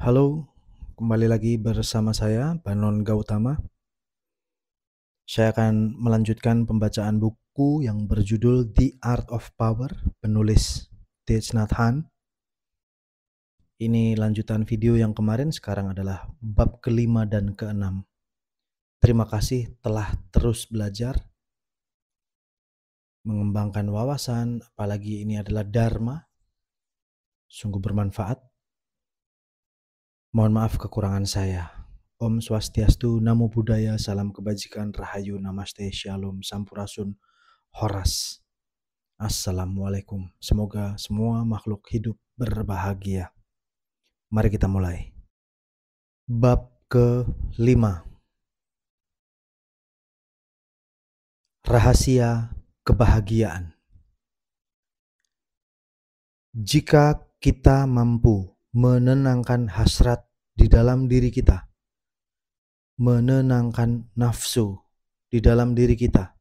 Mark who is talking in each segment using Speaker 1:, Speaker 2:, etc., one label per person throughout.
Speaker 1: Halo, kembali lagi bersama saya, Banon Gautama. Saya akan melanjutkan pembacaan buku yang berjudul The Art of Power, penulis Thich Nhat Hanh. Ini lanjutan video yang kemarin, sekarang adalah bab kelima dan keenam. Terima kasih telah terus belajar, mengembangkan wawasan, apalagi ini adalah Dharma, sungguh bermanfaat. Mohon maaf kekurangan saya. Om Swastiastu, Namo Buddhaya, Salam Kebajikan, Rahayu, Namaste, Shalom, Sampurasun, Horas. Assalamualaikum. Semoga semua makhluk hidup berbahagia. Mari kita mulai. Bab ke-5. Rahasia kebahagiaan. Jika kita mampu menenangkan hasrat di dalam diri kita, menenangkan nafsu di dalam diri kita,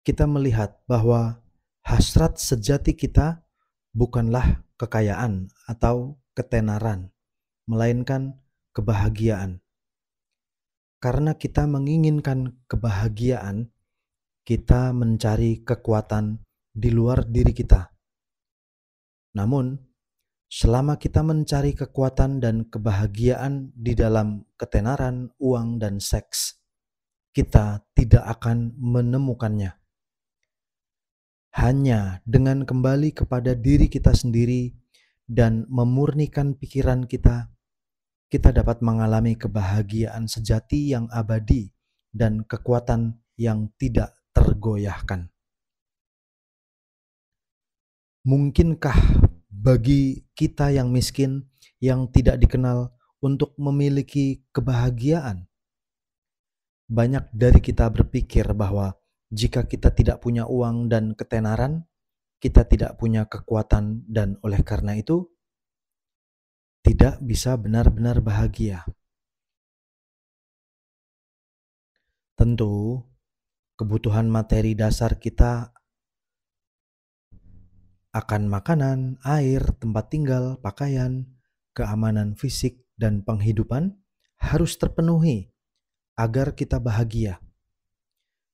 Speaker 1: kita melihat bahwa hasrat sejati kita bukanlah kekayaan atau ketenaran, melainkan kebahagiaan. Karena kita menginginkan kebahagiaan, kita mencari kekuatan di luar diri kita. Namun, selama kita mencari kekuatan dan kebahagiaan di dalam ketenaran, uang, dan seks, kita tidak akan menemukannya. Hanya dengan kembali kepada diri kita sendiri dan memurnikan pikiran kita, kita dapat mengalami kebahagiaan sejati yang abadi dan kekuatan yang tidak tergoyahkan. Mungkinkah bagi kita yang miskin, yang tidak dikenal, untuk memiliki kebahagiaan? Banyak dari kita berpikir bahwa jika kita tidak punya uang dan ketenaran, kita tidak punya kekuatan dan oleh karena itu tidak bisa benar-benar bahagia. Tentu, kebutuhan materi dasar kita akan makanan, air, tempat tinggal, pakaian, keamanan fisik, dan penghidupan harus terpenuhi agar kita bahagia.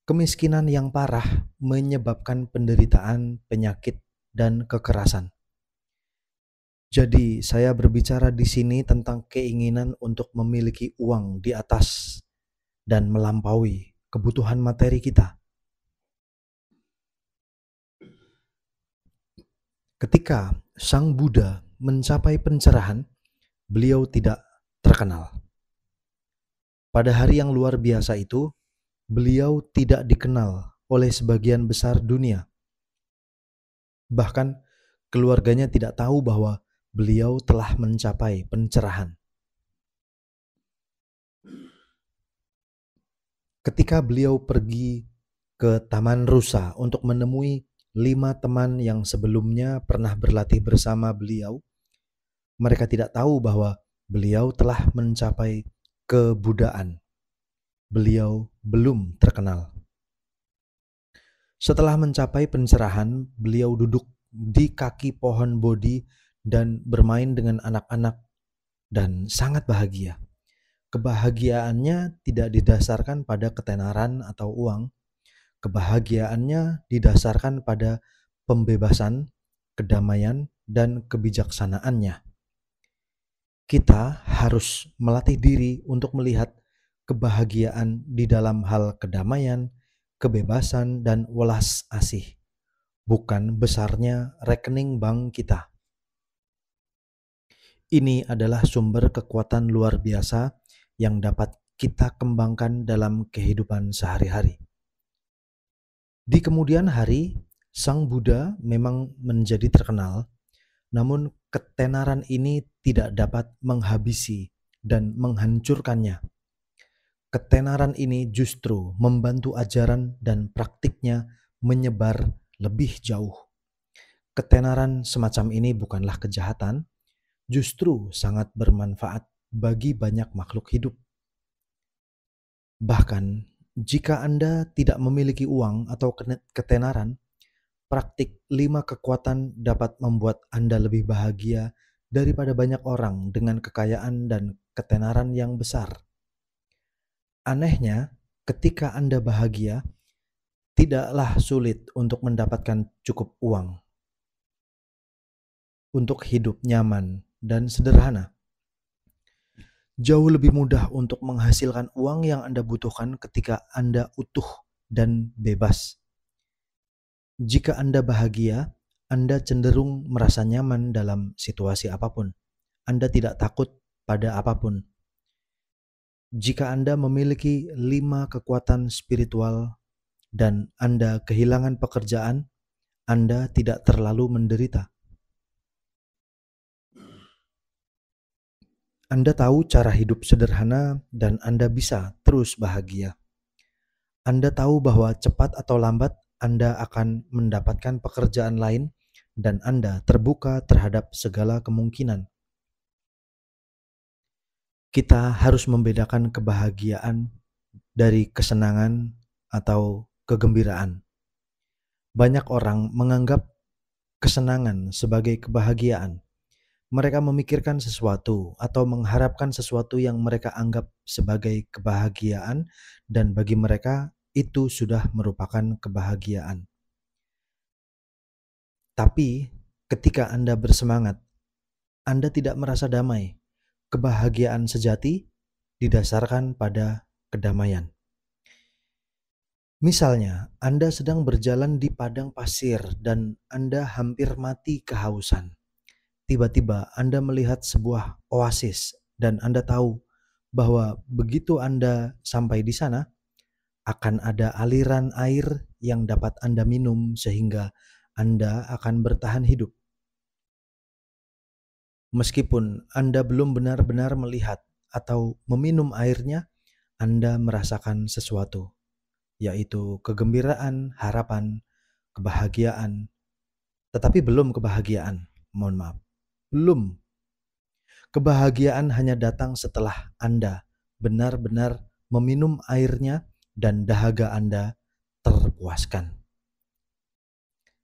Speaker 1: Kemiskinan yang parah menyebabkan penderitaan, penyakit, dan kekerasan. Jadi, saya berbicara di sini tentang keinginan untuk memiliki uang di atas dan melampaui kebutuhan materi kita. Ketika Sang Buddha mencapai pencerahan, beliau tidak terkenal. Pada hari yang luar biasa itu, beliau tidak dikenal oleh sebagian besar dunia. Bahkan keluarganya tidak tahu bahwa beliau telah mencapai pencerahan. Ketika beliau pergi ke Taman Rusa untuk menemui 5 teman yang sebelumnya pernah berlatih bersama beliau, mereka tidak tahu bahwa beliau telah mencapai kebuddhaan. Beliau belum terkenal. Setelah mencapai pencerahan, beliau duduk di kaki pohon Bodhi dan bermain dengan anak-anak dan sangat bahagia. Kebahagiaannya tidak didasarkan pada ketenaran atau uang. Kebahagiaannya didasarkan pada pembebasan, kedamaian, dan kebijaksanaannya. Kita harus melatih diri untuk melihat kebahagiaan di dalam hal kedamaian, kebebasan, dan welas asih, bukan besarnya rekening bank kita. Ini adalah sumber kekuatan luar biasa yang dapat kita kembangkan dalam kehidupan sehari-hari. Di kemudian hari, Sang Buddha memang menjadi terkenal, namun ketenaran ini tidak dapat menghabisi dan menghancurkannya. Ketenaran ini justru membantu ajaran dan praktiknya menyebar lebih jauh. Ketenaran semacam ini bukanlah kejahatan, justru sangat bermanfaat bagi banyak makhluk hidup. Bahkan, jika Anda tidak memiliki uang atau ketenaran, praktik 5 kekuatan dapat membuat Anda lebih bahagia daripada banyak orang dengan kekayaan dan ketenaran yang besar. Anehnya, ketika Anda bahagia, tidaklah sulit untuk mendapatkan cukup uang untuk hidup nyaman dan sederhana. Jauh lebih mudah untuk menghasilkan uang yang Anda butuhkan ketika Anda utuh dan bebas. Jika Anda bahagia, Anda cenderung merasa nyaman dalam situasi apapun. Anda tidak takut pada apapun. Jika Anda memiliki 5 kekuatan spiritual dan Anda kehilangan pekerjaan, Anda tidak terlalu menderita. Anda tahu cara hidup sederhana dan Anda bisa terus bahagia. Anda tahu bahwa cepat atau lambat Anda akan mendapatkan pekerjaan lain dan Anda terbuka terhadap segala kemungkinan. Kita harus membedakan kebahagiaan dari kesenangan atau kegembiraan. Banyak orang menganggap kesenangan sebagai kebahagiaan. Mereka memikirkan sesuatu atau mengharapkan sesuatu yang mereka anggap sebagai kebahagiaan, dan bagi mereka itu sudah merupakan kebahagiaan. Tapi ketika Anda bersemangat, Anda tidak merasa damai. Kebahagiaan sejati didasarkan pada kedamaian. Misalnya, Anda sedang berjalan di padang pasir dan Anda hampir mati kehausan. Tiba-tiba Anda melihat sebuah oasis dan Anda tahu bahwa begitu Anda sampai di sana, akan ada aliran air yang dapat Anda minum sehingga Anda akan bertahan hidup. Meskipun Anda belum benar-benar melihat atau meminum airnya, Anda merasakan sesuatu, yaitu kegembiraan, harapan, kebahagiaan, tetapi belum kebahagiaan. Mohon maaf. Belum. Kebahagiaan hanya datang setelah Anda benar-benar meminum airnya dan dahaga Anda terpuaskan.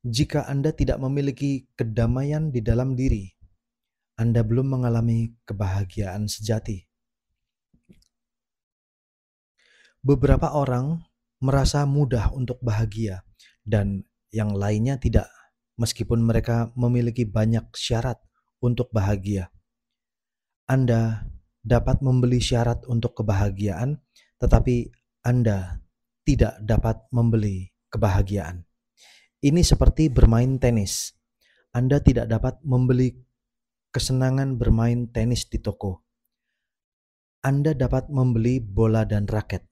Speaker 1: Jika Anda tidak memiliki kedamaian di dalam diri, Anda belum mengalami kebahagiaan sejati. Beberapa orang merasa mudah untuk bahagia dan yang lainnya tidak, meskipun mereka memiliki banyak syarat untuk bahagia. Anda dapat membeli syarat untuk kebahagiaan, tetapi Anda tidak dapat membeli kebahagiaan. Ini seperti bermain tenis. Anda tidak dapat membeli kesenangan bermain tenis di toko. Anda dapat membeli bola dan raket,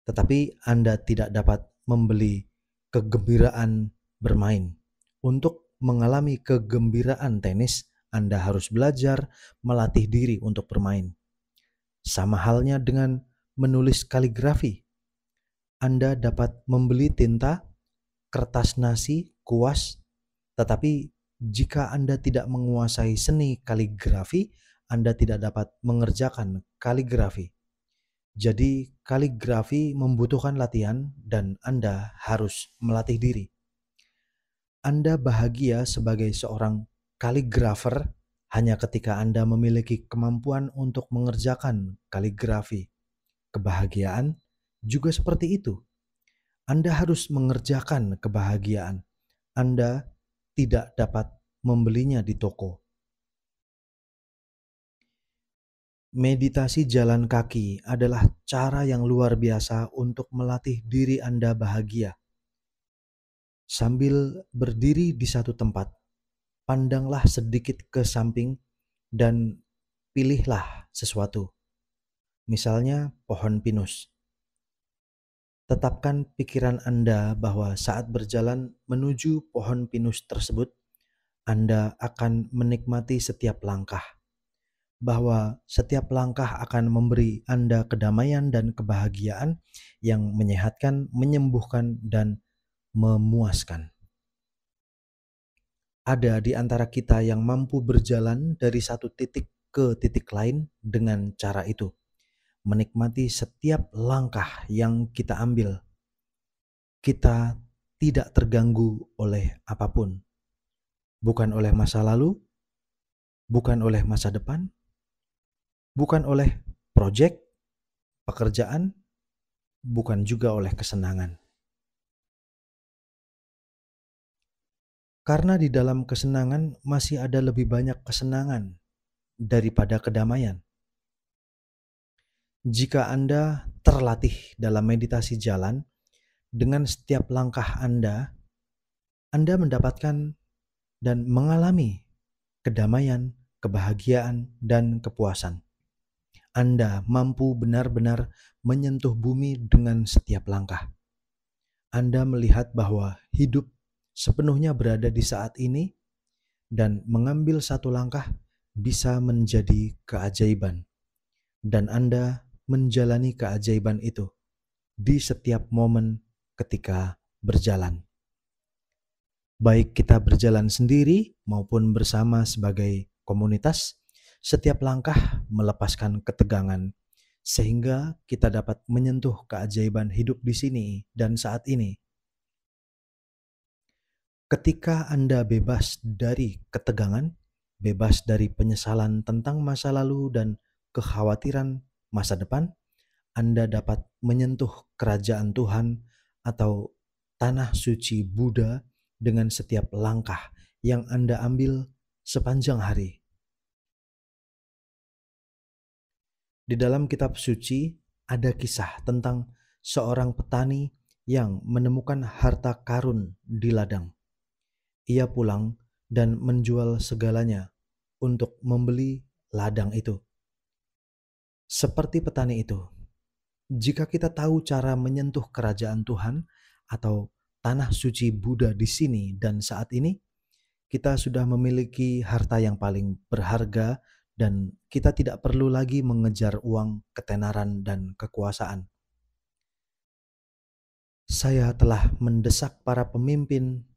Speaker 1: tetapi Anda tidak dapat membeli kegembiraan bermain. Untuk mengalami kegembiraan tenis, Anda harus belajar melatih diri untuk bermain. Sama halnya dengan menulis kaligrafi. Anda dapat membeli tinta, kertas nasi, kuas, tetapi jika Anda tidak menguasai seni kaligrafi, Anda tidak dapat mengerjakan kaligrafi. Jadi kaligrafi membutuhkan latihan dan Anda harus melatih diri. Anda bahagia sebagai seorang kaligrafer hanya ketika Anda memiliki kemampuan untuk mengerjakan kaligrafi. Kebahagiaan juga seperti itu. Anda harus mengerjakan kebahagiaan. Anda tidak dapat membelinya di toko. Meditasi jalan kaki adalah cara yang luar biasa untuk melatih diri Anda bahagia. Sambil berdiri di satu tempat, pandanglah sedikit ke samping dan pilihlah sesuatu. Misalnya pohon pinus. Tetapkan pikiran Anda bahwa saat berjalan menuju pohon pinus tersebut, Anda akan menikmati setiap langkah. Bahwa setiap langkah akan memberi Anda kedamaian dan kebahagiaan yang menyehatkan, menyembuhkan, dan memuaskan. Ada di antara kita yang mampu berjalan dari satu titik ke titik lain dengan cara itu. Menikmati setiap langkah yang kita ambil. Kita tidak terganggu oleh apapun. Bukan oleh masa lalu, bukan oleh masa depan, bukan oleh proyek, pekerjaan, bukan juga oleh kesenangan. Karena di dalam kesenangan masih ada lebih banyak kesenangan daripada kedamaian. Jika Anda terlatih dalam meditasi jalan, dengan setiap langkah Anda mendapatkan dan mengalami kedamaian, kebahagiaan, dan kepuasan. Anda mampu benar-benar menyentuh bumi dengan setiap langkah. Anda melihat bahwa hidup sepenuhnya berada di saat ini, dan mengambil satu langkah bisa menjadi keajaiban. Dan Anda menjalani keajaiban itu di setiap momen ketika berjalan. Baik kita berjalan sendiri maupun bersama sebagai komunitas, setiap langkah melepaskan ketegangan sehingga kita dapat menyentuh keajaiban hidup di sini dan saat ini. Ketika Anda bebas dari ketegangan, bebas dari penyesalan tentang masa lalu dan kekhawatiran masa depan, Anda dapat menyentuh kerajaan Tuhan atau tanah suci Buddha dengan setiap langkah yang Anda ambil sepanjang hari. Di dalam kitab suci ada kisah tentang seorang petani yang menemukan harta karun di ladang. Ia pulang dan menjual segalanya untuk membeli ladang itu. Seperti petani itu, jika kita tahu cara menyentuh kerajaan Tuhan atau tanah suci Buddha di sini dan saat ini, kita sudah memiliki harta yang paling berharga dan kita tidak perlu lagi mengejar uang, ketenaran, dan kekuasaan. Saya telah mendesak para pemimpin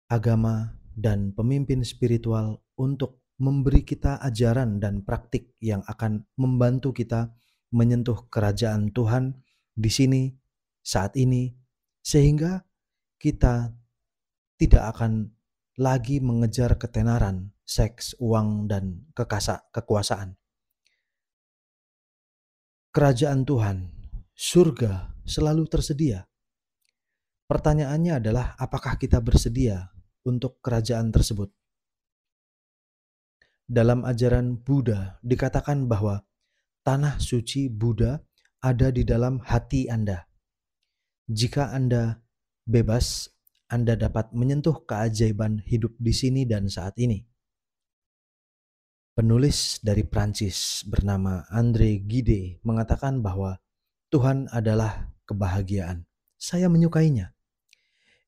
Speaker 1: agama dan pemimpin spiritual untuk memberi kita ajaran dan praktik yang akan membantu kita menyentuh kerajaan Tuhan di sini, saat ini, sehingga kita tidak akan lagi mengejar ketenaran, seks, uang, dan kekuasaan. Kerajaan Tuhan, surga, selalu tersedia. Pertanyaannya adalah apakah kita bersedia untuk kerajaan tersebut? Dalam ajaran Buddha dikatakan bahwa tanah suci Buddha ada di dalam hati Anda. Jika Anda bebas, Anda dapat menyentuh keajaiban hidup di sini dan saat ini. Penulis dari Prancis bernama André Gide mengatakan bahwa Tuhan adalah kebahagiaan. Saya menyukainya.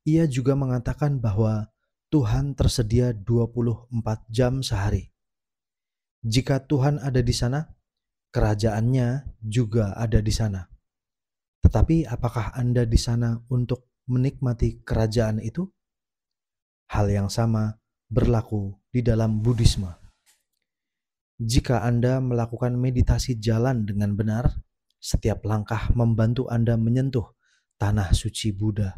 Speaker 1: Ia juga mengatakan bahwa Tuhan tersedia 24 jam sehari. Jika Tuhan ada di sana, kerajaannya juga ada di sana. Tetapi apakah Anda di sana untuk menikmati kerajaan itu? Hal yang sama berlaku di dalam Buddhisme. Jika Anda melakukan meditasi jalan dengan benar, setiap langkah membantu Anda menyentuh tanah suci Buddha.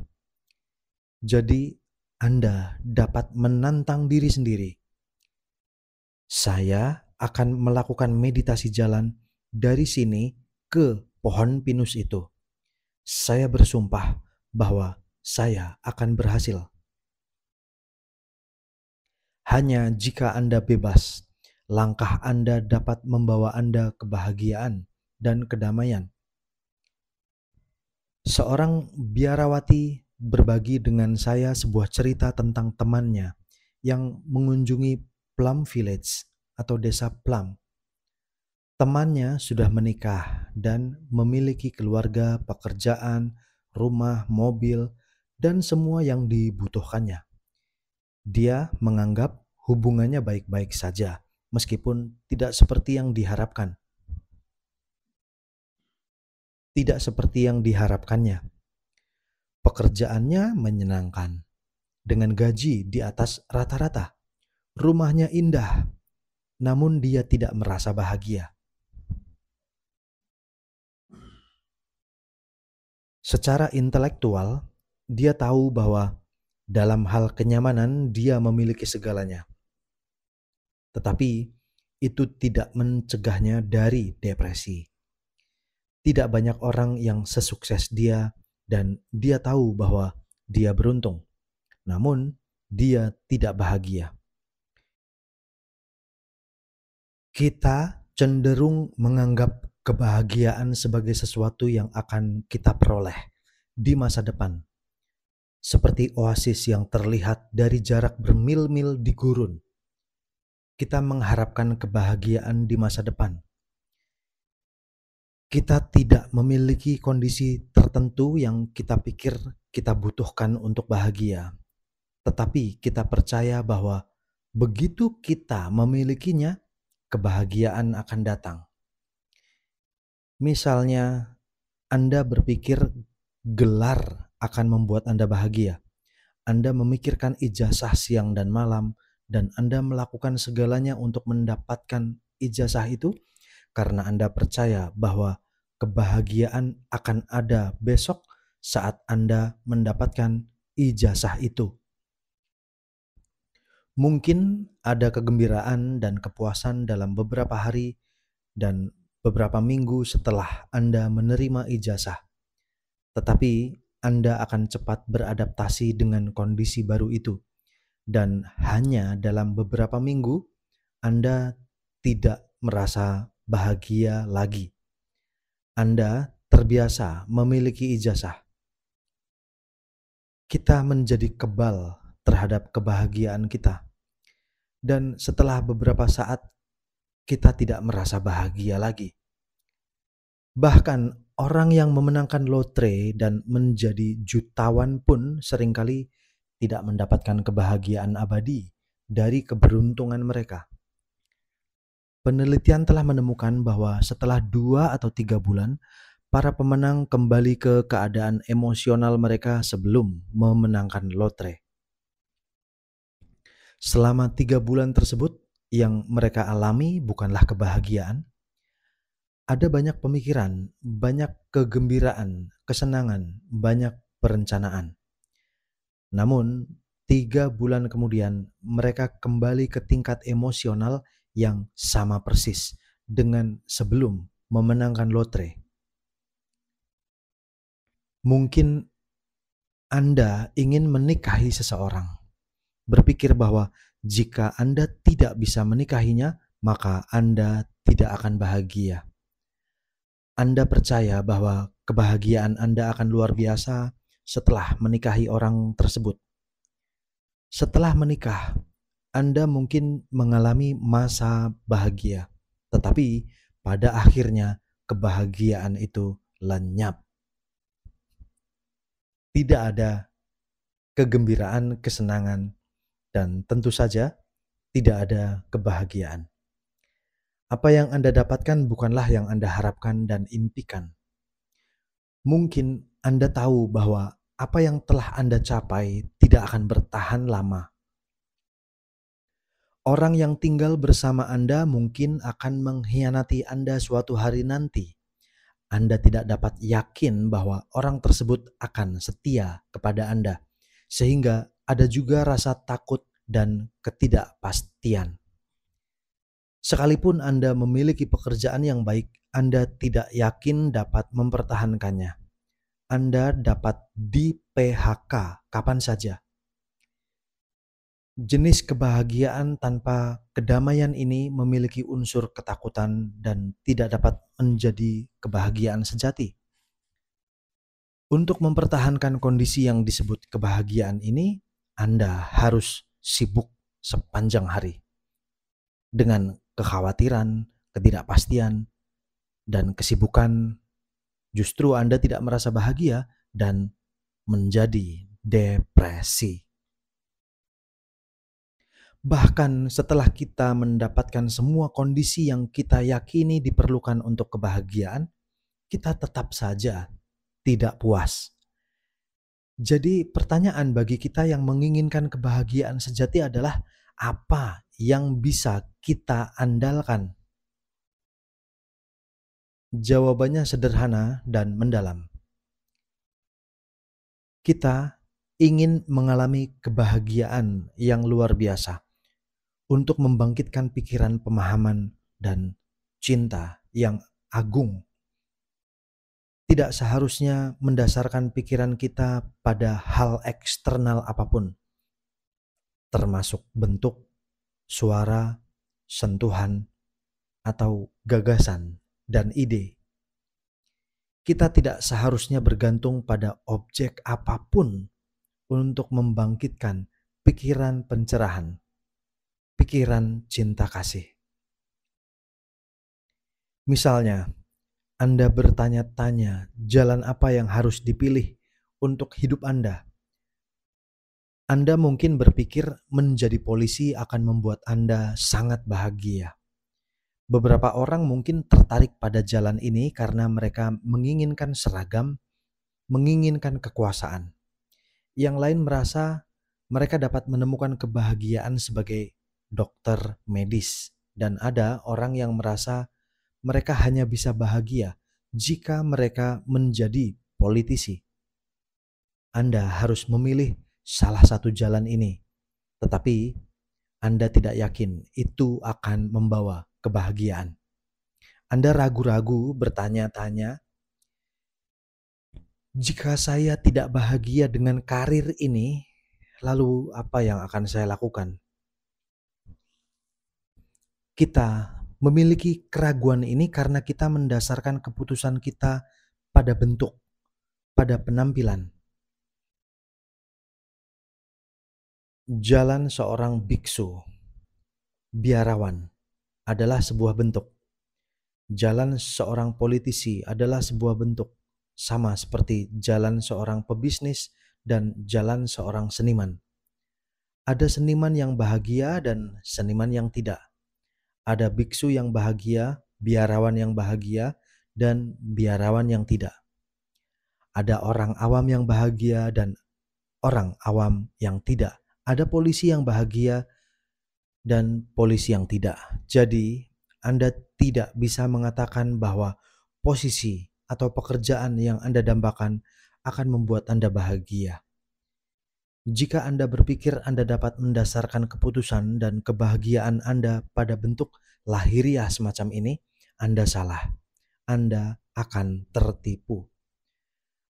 Speaker 1: Jadi Anda dapat menantang diri sendiri. Saya akan melakukan meditasi jalan dari sini ke pohon pinus itu. Saya bersumpah bahwa saya akan berhasil. Hanya jika Anda bebas, langkah Anda dapat membawa Anda kebahagiaan dan kedamaian. Seorang biarawati berbagi dengan saya sebuah cerita tentang temannya yang mengunjungi Plum Village atau desa Plum. Temannya sudah menikah dan memiliki keluarga, pekerjaan, rumah, mobil, dan semua yang dibutuhkannya. Dia menganggap hubungannya baik-baik saja, meskipun tidak seperti yang diharapkan. Tidak seperti yang diharapkannya. Pekerjaannya menyenangkan, dengan gaji di atas rata-rata. Rumahnya indah, namun dia tidak merasa bahagia. Secara intelektual, dia tahu bahwa dalam hal kenyamanan dia memiliki segalanya. tetapi itu tidak mencegahnya dari depresi. Tidak banyak orang yang sesukses dia dan dia tahu bahwa dia beruntung, namun dia tidak bahagia. Kita cenderung menganggap kebahagiaan sebagai sesuatu yang akan kita peroleh di masa depan, seperti oasis yang terlihat dari jarak bermil-mil di gurun. Kita mengharapkan kebahagiaan di masa depan. Kita tidak memiliki kondisi tertentu yang kita pikir kita butuhkan untuk bahagia, tetapi kita percaya bahwa begitu kita memilikinya, kebahagiaan akan datang. Misalnya, Anda berpikir gelar akan membuat Anda bahagia. Anda memikirkan ijazah siang dan malam, dan Anda melakukan segalanya untuk mendapatkan ijazah itu karena Anda percaya bahwa kebahagiaan akan ada besok saat Anda mendapatkan ijazah itu. Mungkin ada kegembiraan dan kepuasan dalam beberapa hari dan beberapa minggu setelah Anda menerima ijazah. Tetapi Anda akan cepat beradaptasi dengan kondisi baru itu. Dan hanya dalam beberapa minggu, Anda tidak merasa bahagia lagi. Anda terbiasa memiliki ijazah. Kita menjadi kebal terhadap kebahagiaan kita. Dan setelah beberapa saat, kita tidak merasa bahagia lagi. Bahkan orang yang memenangkan lotre dan menjadi jutawan pun seringkali tidak mendapatkan kebahagiaan abadi dari keberuntungan mereka. Penelitian telah menemukan bahwa setelah 2 atau 3 bulan, para pemenang kembali ke keadaan emosional mereka sebelum memenangkan lotre. Selama 3 bulan tersebut, yang mereka alami bukanlah kebahagiaan. Ada banyak pemikiran, banyak kegembiraan, kesenangan, banyak perencanaan. Namun, 3 bulan kemudian, mereka kembali ke tingkat emosional yang sama persis dengan sebelum memenangkan lotre. Mungkin Anda ingin menikahi seseorang, berpikir bahwa jika Anda tidak bisa menikahinya, maka Anda tidak akan bahagia. Anda percaya bahwa kebahagiaan Anda akan luar biasa setelah menikahi orang tersebut. Setelah menikah, Anda mungkin mengalami masa bahagia, tetapi pada akhirnya kebahagiaan itu lenyap. Tidak ada kegembiraan, kesenangan, dan tentu saja tidak ada kebahagiaan. Apa yang Anda dapatkan bukanlah yang Anda harapkan dan impikan. Mungkin Anda tahu bahwa apa yang telah Anda capai tidak akan bertahan lama. Orang yang tinggal bersama Anda mungkin akan mengkhianati Anda suatu hari nanti. Anda tidak dapat yakin bahwa orang tersebut akan setia kepada Anda, sehingga ada juga rasa takut dan ketidakpastian. Sekalipun Anda memiliki pekerjaan yang baik, Anda tidak yakin dapat mempertahankannya. Anda dapat di-PHK kapan saja. Jenis kebahagiaan tanpa kedamaian ini memiliki unsur ketakutan dan tidak dapat menjadi kebahagiaan sejati. Untuk mempertahankan kondisi yang disebut kebahagiaan ini, Anda harus sibuk sepanjang hari dengan kekhawatiran, ketidakpastian, dan kesibukan. Justru Anda tidak merasa bahagia dan menjadi depresi. Bahkan setelah kita mendapatkan semua kondisi yang kita yakini diperlukan untuk kebahagiaan, kita tetap saja tidak puas. Jadi pertanyaan bagi kita yang menginginkan kebahagiaan sejati adalah apa yang bisa kita andalkan? Jawabannya sederhana dan mendalam. Kita ingin mengalami kebahagiaan yang luar biasa. untuk membangkitkan pikiran, pemahaman, dan cinta yang agung. Tidak seharusnya mendasarkan pikiran kita pada hal eksternal apapun, termasuk bentuk, suara, sentuhan, atau gagasan dan ide. Kita tidak seharusnya bergantung pada objek apapun untuk membangkitkan pikiran pencerahan, pikiran cinta kasih. Misalnya, Anda bertanya-tanya jalan apa yang harus dipilih untuk hidup Anda. Anda mungkin berpikir menjadi polisi akan membuat Anda sangat bahagia. Beberapa orang mungkin tertarik pada jalan ini karena mereka menginginkan seragam, menginginkan kekuasaan. Yang lain merasa mereka dapat menemukan kebahagiaan sebagai dokter medis. Dan ada orang yang merasa mereka hanya bisa bahagia jika mereka menjadi politisi. Anda harus memilih salah satu jalan ini, tetapi Anda tidak yakin itu akan membawa kebahagiaan. Anda ragu-ragu bertanya-tanya, jika saya tidak bahagia dengan karir ini, lalu apa yang akan saya lakukan? Kita memiliki keraguan ini karena kita mendasarkan keputusan kita pada bentuk, pada penampilan. Jalan seorang biksu, biarawan, adalah sebuah bentuk. Jalan seorang politisi adalah sebuah bentuk, sama seperti jalan seorang pebisnis dan jalan seorang seniman. Ada seniman yang bahagia dan seniman yang tidak. Ada biksu yang bahagia, biarawan yang bahagia, dan biarawan yang tidak. Ada orang awam yang bahagia dan orang awam yang tidak. Ada polisi yang bahagia dan polisi yang tidak. Jadi, Anda tidak bisa mengatakan bahwa posisi atau pekerjaan yang Anda dambakan akan membuat Anda bahagia. Jika Anda berpikir Anda dapat mendasarkan keputusan dan kebahagiaan Anda pada bentuk lahiriah semacam ini, Anda salah. Anda akan tertipu.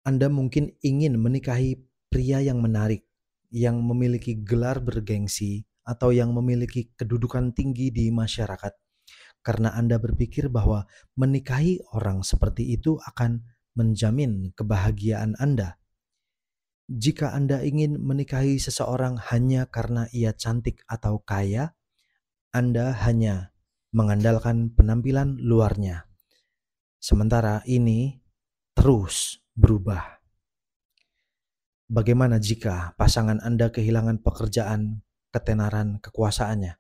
Speaker 1: Anda mungkin ingin menikahi pria yang menarik, yang memiliki gelar bergengsi, atau yang memiliki kedudukan tinggi di masyarakat. Karena Anda berpikir bahwa menikahi orang seperti itu akan menjamin kebahagiaan Anda. Jika Anda ingin menikahi seseorang hanya karena ia cantik atau kaya, Anda hanya mengandalkan penampilan luarnya. Sementara ini terus berubah. Bagaimana jika pasangan Anda kehilangan pekerjaan, ketenaran, kekuasaannya?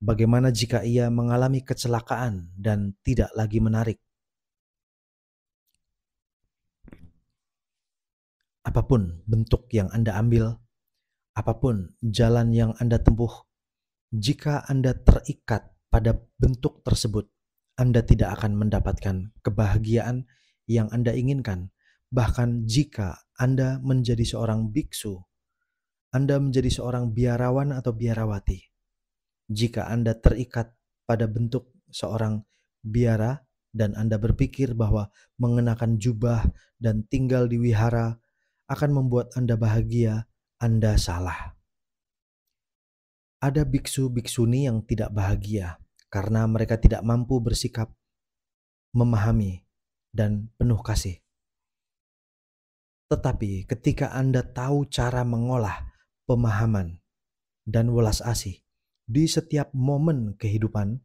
Speaker 1: Bagaimana jika ia mengalami kecelakaan dan tidak lagi menarik? Apapun bentuk yang Anda ambil, apapun jalan yang Anda tempuh, jika Anda terikat pada bentuk tersebut, Anda tidak akan mendapatkan kebahagiaan yang Anda inginkan. Bahkan jika Anda menjadi seorang biksu, Anda menjadi seorang biarawan atau biarawati, jika Anda terikat pada bentuk seorang biara dan Anda berpikir bahwa mengenakan jubah dan tinggal di wihara akan membuat Anda bahagia, Anda salah. Ada biksu-biksuni yang tidak bahagia karena mereka tidak mampu bersikap memahami dan penuh kasih. Tetapi ketika Anda tahu cara mengolah pemahaman dan welas asih di setiap momen kehidupan,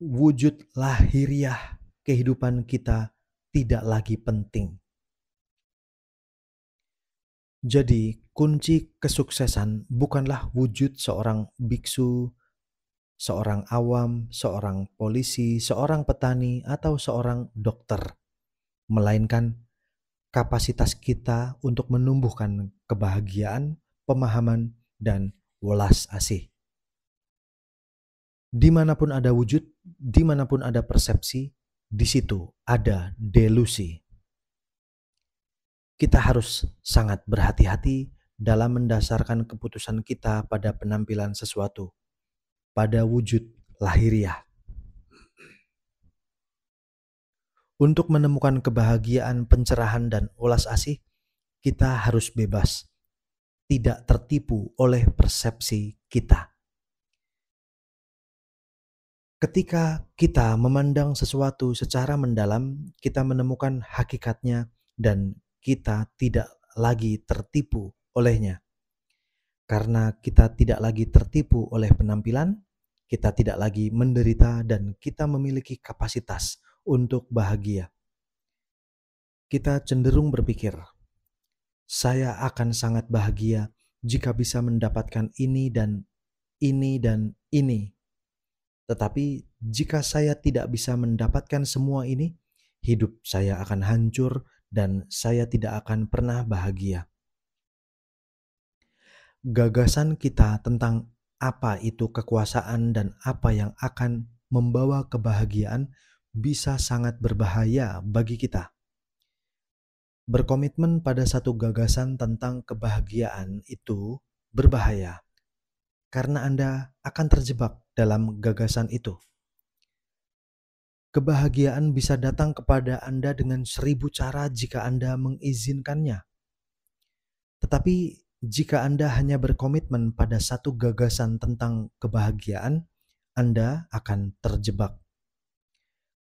Speaker 1: wujud lahiriah kehidupan kita tidak lagi penting. Jadi, kunci kesuksesan bukanlah wujud seorang biksu, seorang awam, seorang polisi, seorang petani, atau seorang dokter, melainkan kapasitas kita untuk menumbuhkan kebahagiaan, pemahaman, dan welas asih. Dimanapun ada wujud, dimanapun ada persepsi, di situ ada delusi. Kita harus sangat berhati-hati dalam mendasarkan keputusan kita pada penampilan sesuatu, pada wujud lahiriah. Untuk menemukan kebahagiaan, pencerahan, dan ulas asih, kita harus bebas, tidak tertipu oleh persepsi kita. Ketika kita memandang sesuatu secara mendalam, kita menemukan hakikatnya dan kita tidak lagi tertipu olehnya. Karena kita tidak lagi tertipu oleh penampilan, kita tidak lagi menderita dan kita memiliki kapasitas untuk bahagia. Kita cenderung berpikir, saya akan sangat bahagia jika bisa mendapatkan ini dan ini dan ini. Tetapi jika saya tidak bisa mendapatkan semua ini, hidup saya akan hancur dan saya tidak akan pernah bahagia. Gagasan kita tentang apa itu kekuasaan dan apa yang akan membawa kebahagiaan bisa sangat berbahaya bagi kita. Berkomitmen pada satu gagasan tentang kebahagiaan itu berbahaya karena Anda akan terjebak dalam gagasan itu. Kebahagiaan bisa datang kepada Anda dengan 1000 cara jika Anda mengizinkannya. Tetapi jika Anda hanya berkomitmen pada satu gagasan tentang kebahagiaan, Anda akan terjebak.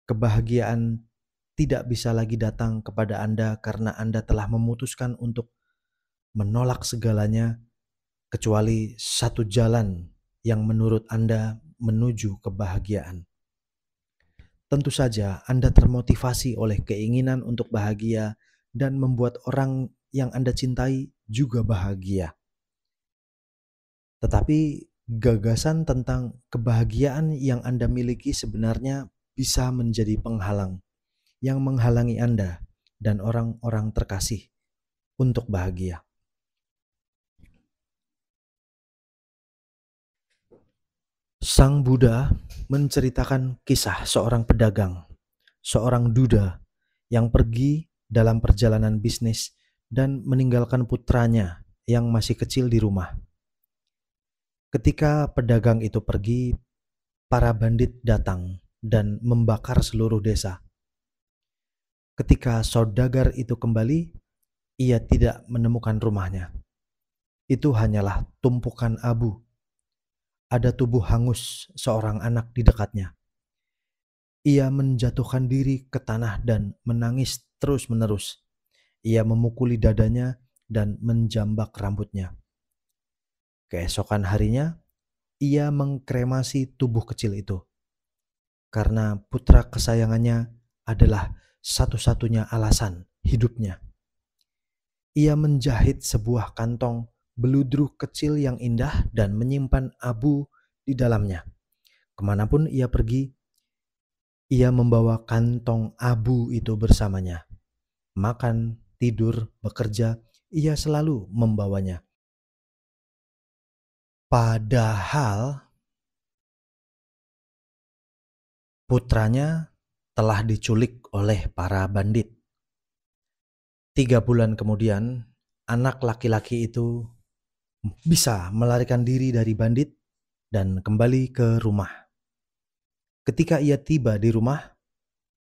Speaker 1: Kebahagiaan tidak bisa lagi datang kepada Anda karena Anda telah memutuskan untuk menolak segalanya kecuali satu jalan yang menurut Anda menuju kebahagiaan. Tentu saja Anda termotivasi oleh keinginan untuk bahagia dan membuat orang yang Anda cintai juga bahagia. Tetapi gagasan tentang kebahagiaan yang Anda miliki sebenarnya bisa menjadi penghalang yang menghalangi Anda dan orang-orang terkasih untuk bahagia. Sang Buddha menceritakan kisah seorang pedagang, seorang duda yang pergi dalam perjalanan bisnis dan meninggalkan putranya yang masih kecil di rumah. Ketika pedagang itu pergi, para bandit datang dan membakar seluruh desa. Ketika saudagar itu kembali, ia tidak menemukan rumahnya. Itu hanyalah tumpukan abu. Ada tubuh hangus seorang anak di dekatnya. Ia menjatuhkan diri ke tanah dan menangis terus-menerus. Ia memukuli dadanya dan menjambak rambutnya. Keesokan harinya, ia mengkremasi tubuh kecil itu. Karena putra kesayangannya adalah satu-satunya alasan hidupnya. Ia menjahit sebuah kantong beludru kecil yang indah dan menyimpan abu di dalamnya. Kemanapun ia pergi, ia membawa kantong abu itu bersamanya. Makan, tidur, bekerja, ia selalu membawanya. Padahal putranya telah diculik oleh para bandit. 3 bulan kemudian, anak laki-laki itu bisa melarikan diri dari bandit dan kembali ke rumah. Ketika ia tiba di rumah,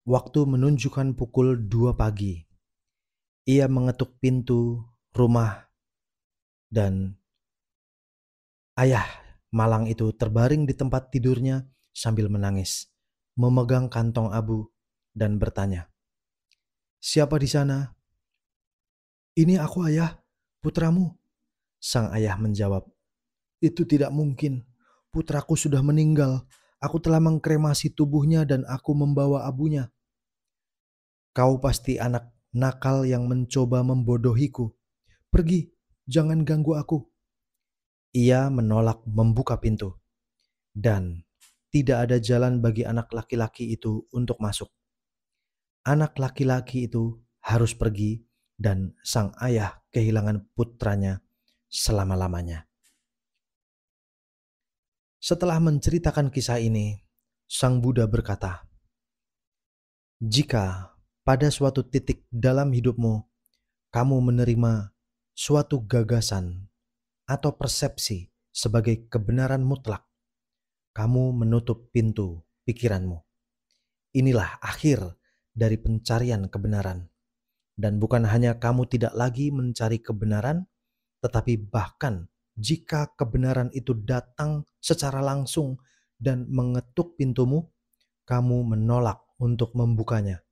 Speaker 1: waktu menunjukkan pukul 2 pagi. Ia mengetuk pintu rumah dan ayah malang itu terbaring di tempat tidurnya sambil menangis, memegang kantong abu dan bertanya, "Siapa di sana?" "Ini aku, ayah, putramu." Sang ayah menjawab, "Itu tidak mungkin. Putraku sudah meninggal. Aku telah mengkremasi tubuhnya dan aku membawa abunya." "Kau pasti anak nakal yang mencoba membodohiku. Pergi, jangan ganggu aku." Ia menolak membuka pintu, dan tidak ada jalan bagi anak laki-laki itu untuk masuk. Anak laki-laki itu harus pergi dan sang ayah kehilangan putranya selama-lamanya. Setelah menceritakan kisah ini, Sang Buddha berkata, "Jika pada suatu titik dalam hidupmu kamu menerima suatu gagasan atau persepsi sebagai kebenaran mutlak, kamu menutup pintu pikiranmu. Inilah akhir dari pencarian kebenaran. Dan bukan hanya kamu tidak lagi mencari kebenaran, tetapi bahkan jika kebenaran itu datang secara langsung dan mengetuk pintumu, kamu menolak untuk membukanya.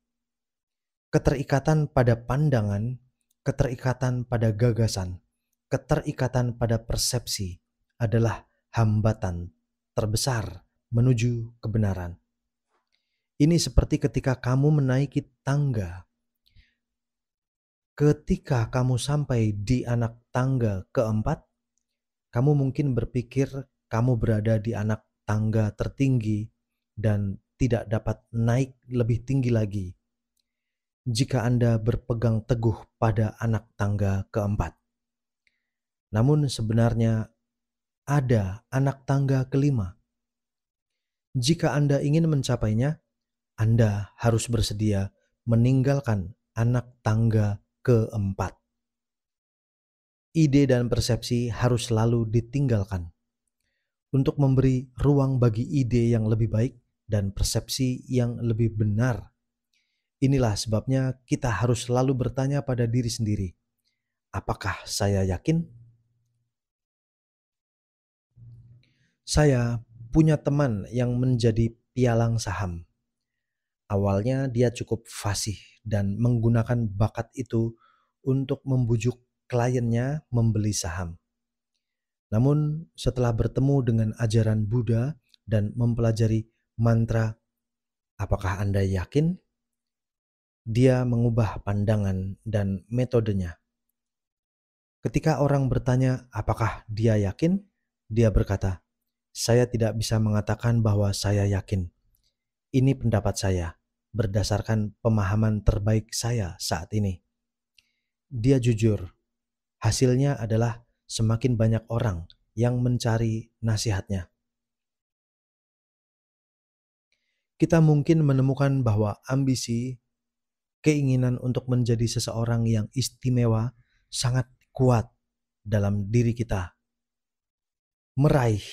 Speaker 1: Keterikatan pada pandangan, keterikatan pada gagasan, keterikatan pada persepsi adalah hambatan terbesar menuju kebenaran. Ini seperti ketika kamu menaiki tangga. Ketika kamu sampai di anak tangga keempat, kamu mungkin berpikir kamu berada di anak tangga tertinggi dan tidak dapat naik lebih tinggi lagi jika Anda berpegang teguh pada anak tangga keempat. Namun sebenarnya ada anak tangga kelima. Jika Anda ingin mencapainya, Anda harus bersedia meninggalkan anak tangga keempat. Ide dan persepsi harus selalu ditinggalkan untuk memberi ruang bagi ide yang lebih baik dan persepsi yang lebih benar. Inilah sebabnya kita harus selalu bertanya pada diri sendiri, apakah saya yakin? Saya punya teman yang menjadi pialang saham. Awalnya dia cukup fasih dan menggunakan bakat itu untuk membujuk kliennya membeli saham. Namun setelah bertemu dengan ajaran Buddha dan mempelajari mantra "Apakah Anda yakin?", dia mengubah pandangan dan metodenya. Ketika orang bertanya apakah dia yakin, dia berkata, "Saya tidak bisa mengatakan bahwa saya yakin. Ini pendapat saya berdasarkan pemahaman terbaik saya saat ini." Dia jujur. Hasilnya adalah semakin banyak orang yang mencari nasihatnya. Kita mungkin menemukan bahwa ambisi, keinginan untuk menjadi seseorang yang istimewa sangat kuat dalam diri kita. Meraih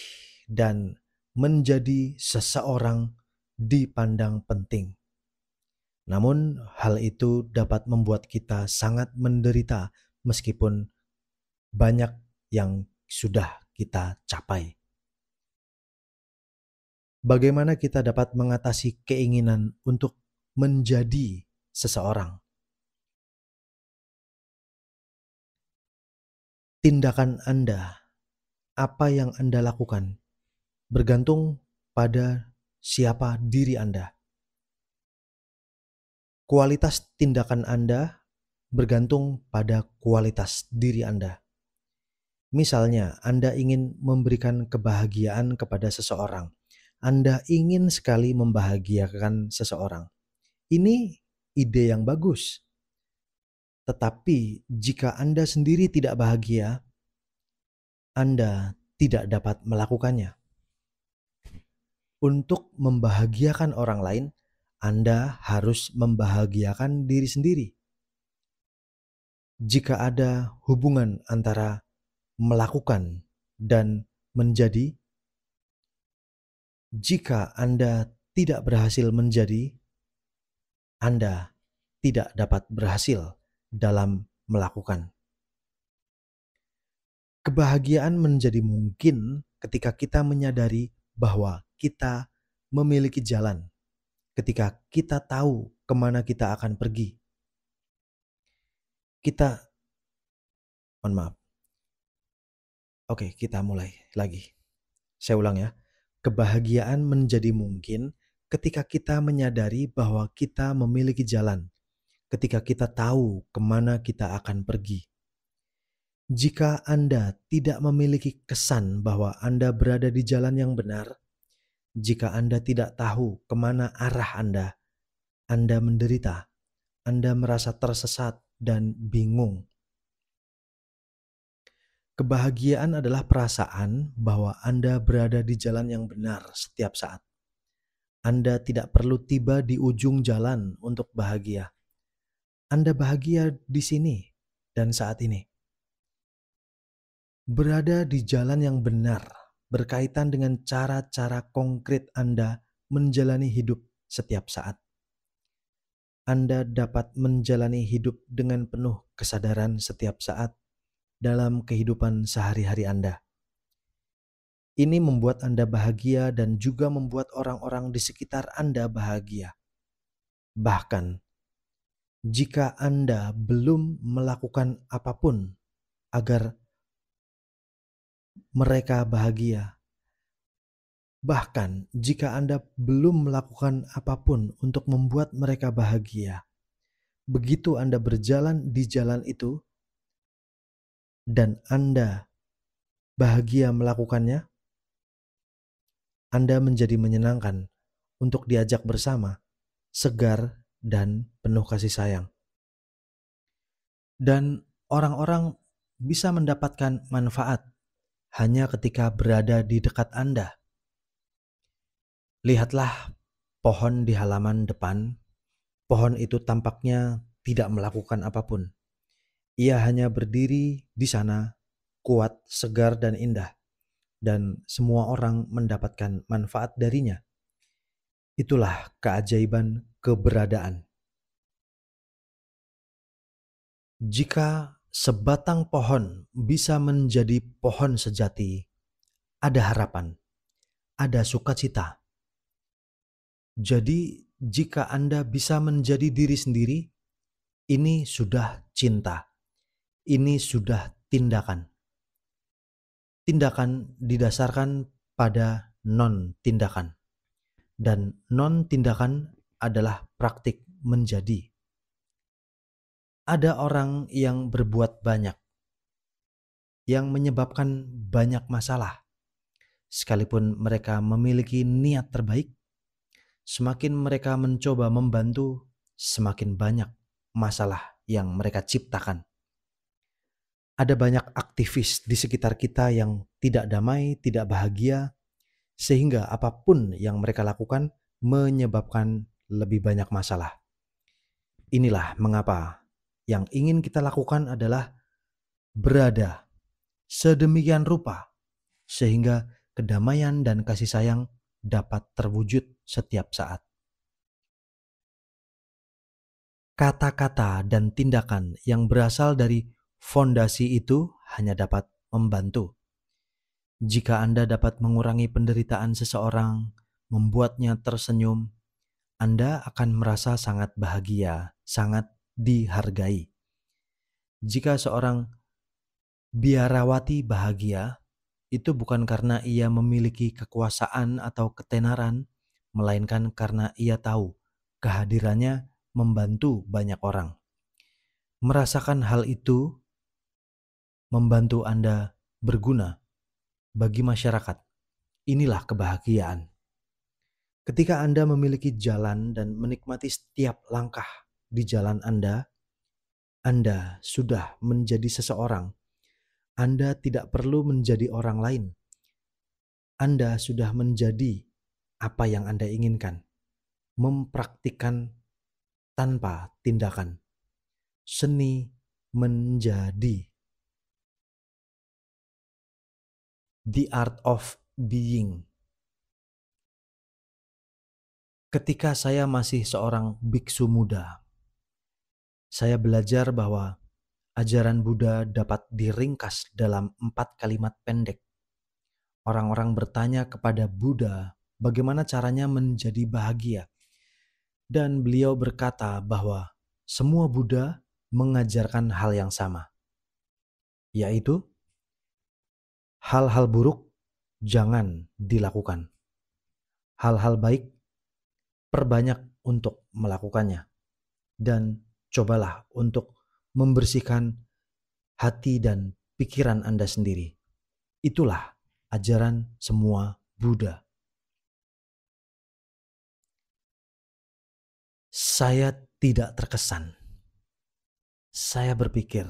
Speaker 1: dan menjadi seseorang dipandang penting. Namun hal itu dapat membuat kita sangat menderita meskipun banyak yang sudah kita capai. Bagaimana kita dapat mengatasi keinginan untuk menjadi seseorang? Tindakan Anda, apa yang Anda lakukan, bergantung pada siapa diri Anda. Kualitas tindakan Anda bergantung pada kualitas diri Anda. Misalnya, Anda ingin memberikan kebahagiaan kepada seseorang. Anda ingin sekali membahagiakan seseorang. Ini ide yang bagus. Tetapi jika Anda sendiri tidak bahagia, Anda tidak dapat melakukannya. Untuk membahagiakan orang lain, Anda harus membahagiakan diri sendiri. Jika ada hubungan antara melakukan dan menjadi, jika Anda tidak berhasil menjadi, Anda tidak dapat berhasil dalam melakukan. Kebahagiaan menjadi mungkin ketika kita menyadari bahwa kita memiliki jalan, ketika kita tahu kemana kita akan pergi. Kita mulai lagi. Saya ulang ya. Kebahagiaan menjadi mungkin ketika kita menyadari bahwa kita memiliki jalan, ketika kita tahu kemana kita akan pergi. Jika Anda tidak memiliki kesan bahwa Anda berada di jalan yang benar, jika Anda tidak tahu kemana arah Anda menderita, Anda merasa tersesat dan bingung. Kebahagiaan adalah perasaan bahwa Anda berada di jalan yang benar setiap saat. Anda tidak perlu tiba di ujung jalan untuk bahagia. Anda bahagia di sini dan saat ini. Berada di jalan yang benar berkaitan dengan cara-cara konkret Anda menjalani hidup setiap saat. Anda dapat menjalani hidup dengan penuh kesadaran setiap saat dalam kehidupan sehari-hari Anda. Ini membuat Anda bahagia dan juga membuat orang-orang di sekitar Anda bahagia. Bahkan, jika Anda belum melakukan apapun agar mereka bahagia, bahkan jika Anda belum melakukan apapun untuk membuat mereka bahagia, begitu Anda berjalan di jalan itu dan Anda bahagia melakukannya, Anda menjadi menyenangkan untuk diajak bersama, segar dan penuh kasih sayang. Dan orang-orang bisa mendapatkan manfaat hanya ketika berada di dekat Anda. Lihatlah pohon di halaman depan. Pohon itu tampaknya tidak melakukan apapun. Ia hanya berdiri di sana, kuat, segar, dan indah. Dan semua orang mendapatkan manfaat darinya. Itulah keajaiban keberadaan. Jika sebatang pohon bisa menjadi pohon sejati, ada harapan, ada sukacita. Jadi, jika Anda bisa menjadi diri sendiri, ini sudah cinta. Ini sudah tindakan. Tindakan didasarkan pada non-tindakan. Dan non-tindakan adalah praktik menjadi. Ada orang yang berbuat banyak, yang menyebabkan banyak masalah. Sekalipun mereka memiliki niat terbaik, semakin mereka mencoba membantu, semakin banyak masalah yang mereka ciptakan. Ada banyak aktivis di sekitar kita yang tidak damai, tidak bahagia, sehingga apapun yang mereka lakukan menyebabkan lebih banyak masalah. Inilah mengapa yang ingin kita lakukan adalah berada sedemikian rupa sehingga kedamaian dan kasih sayang dapat terwujud setiap saat. Kata-kata dan tindakan yang berasal dari fondasi itu hanya dapat membantu. Jika Anda dapat mengurangi penderitaan seseorang, membuatnya tersenyum, Anda akan merasa sangat bahagia, sangat dihargai. Jika seorang biarawati bahagia, itu bukan karena ia memiliki kekuasaan atau ketenaran, melainkan karena ia tahu kehadirannya membantu banyak orang. Merasakan hal itu membantu Anda berguna bagi masyarakat. Inilah kebahagiaan. Ketika Anda memiliki jalan dan menikmati setiap langkah di jalan Anda sudah menjadi seseorang. Anda tidak perlu menjadi orang lain. Anda sudah menjadi apa yang Anda inginkan. Mempraktikkan tanpa tindakan. Seni menjadi. The art of being. Ketika saya masih seorang biksu muda, saya belajar bahwa ajaran Buddha dapat diringkas dalam 4 kalimat pendek. Orang-orang bertanya kepada Buddha bagaimana caranya menjadi bahagia. Dan beliau berkata bahwa semua Buddha mengajarkan hal yang sama, yaitu hal-hal buruk jangan dilakukan. Hal-hal baik perbanyak untuk melakukannya. Dan cobalah untuk membersihkan hati dan pikiran Anda sendiri. Itulah ajaran semua Buddha. Saya tidak terkesan. Saya berpikir,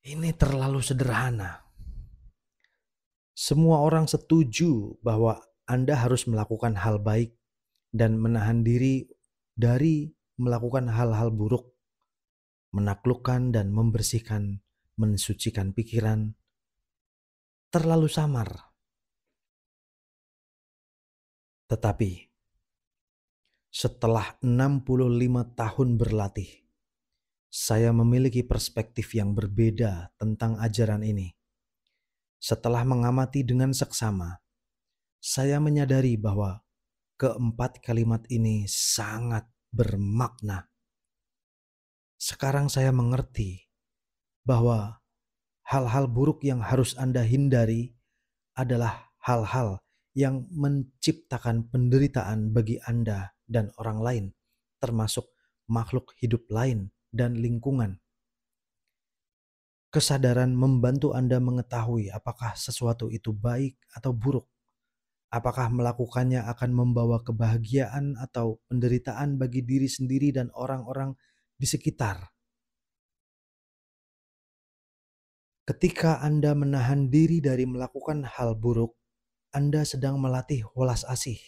Speaker 1: ini terlalu sederhana. Semua orang setuju bahwa Anda harus melakukan hal baik dan menahan diri dari melakukan hal-hal buruk, menaklukkan dan membersihkan mensucikan pikiran terlalu samar. Tetapi setelah 65 tahun berlatih, saya memiliki perspektif yang berbeda tentang ajaran ini. Setelah mengamati dengan seksama, saya menyadari bahwa keempat kalimat ini sangat bermakna. Sekarang saya mengerti bahwa hal-hal buruk yang harus Anda hindari adalah hal-hal yang menciptakan penderitaan bagi Anda dan orang lain, termasuk makhluk hidup lain dan lingkungan. Kesadaran membantu Anda mengetahui apakah sesuatu itu baik atau buruk. Apakah melakukannya akan membawa kebahagiaan atau penderitaan bagi diri sendiri dan orang-orang di sekitar. Ketika Anda menahan diri dari melakukan hal buruk, Anda sedang melatih welas asih.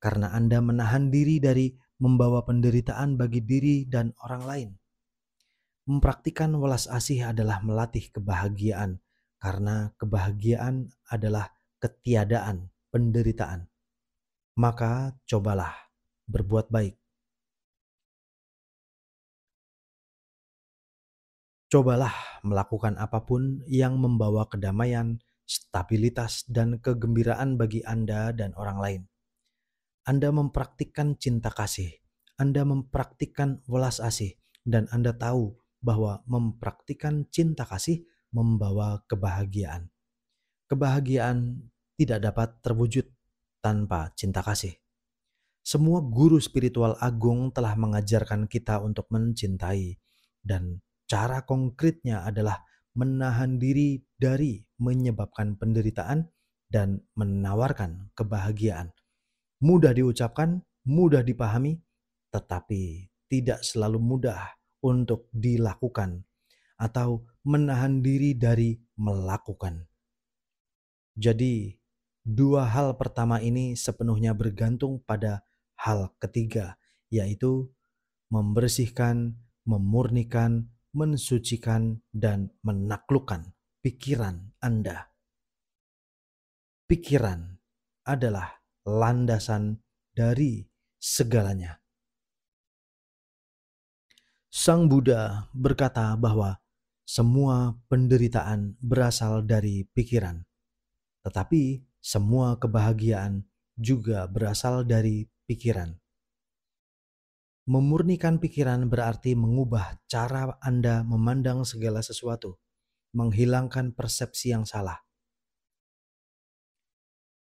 Speaker 1: Karena Anda menahan diri dari membawa penderitaan bagi diri dan orang lain. Mempraktikkan welas asih adalah melatih kebahagiaan, karena kebahagiaan adalah ketiadaan penderitaan. Maka cobalah berbuat baik. Cobalah melakukan apapun yang membawa kedamaian, stabilitas, dan kegembiraan bagi Anda dan orang lain. Anda mempraktikkan cinta kasih, Anda mempraktikkan welas asih, dan Anda tahu bahwa mempraktikkan cinta kasih membawa kebahagiaan. Kebahagiaan tidak dapat terwujud tanpa cinta kasih. Semua guru spiritual agung telah mengajarkan kita untuk mencintai, dan cara konkretnya adalah menahan diri dari menyebabkan penderitaan dan menawarkan kebahagiaan. Mudah diucapkan, mudah dipahami, tetapi tidak selalu mudah untuk dilakukan atau menahan diri dari melakukan. Jadi, dua hal pertama ini sepenuhnya bergantung pada hal ketiga, yaitu membersihkan, memurnikan, mensucikan, dan menaklukkan pikiran Anda. Pikiran adalah landasan dari segalanya. Sang Buddha berkata bahwa semua penderitaan berasal dari pikiran, tetapi semua kebahagiaan juga berasal dari pikiran. Memurnikan pikiran berarti mengubah cara Anda memandang segala sesuatu, menghilangkan persepsi yang salah.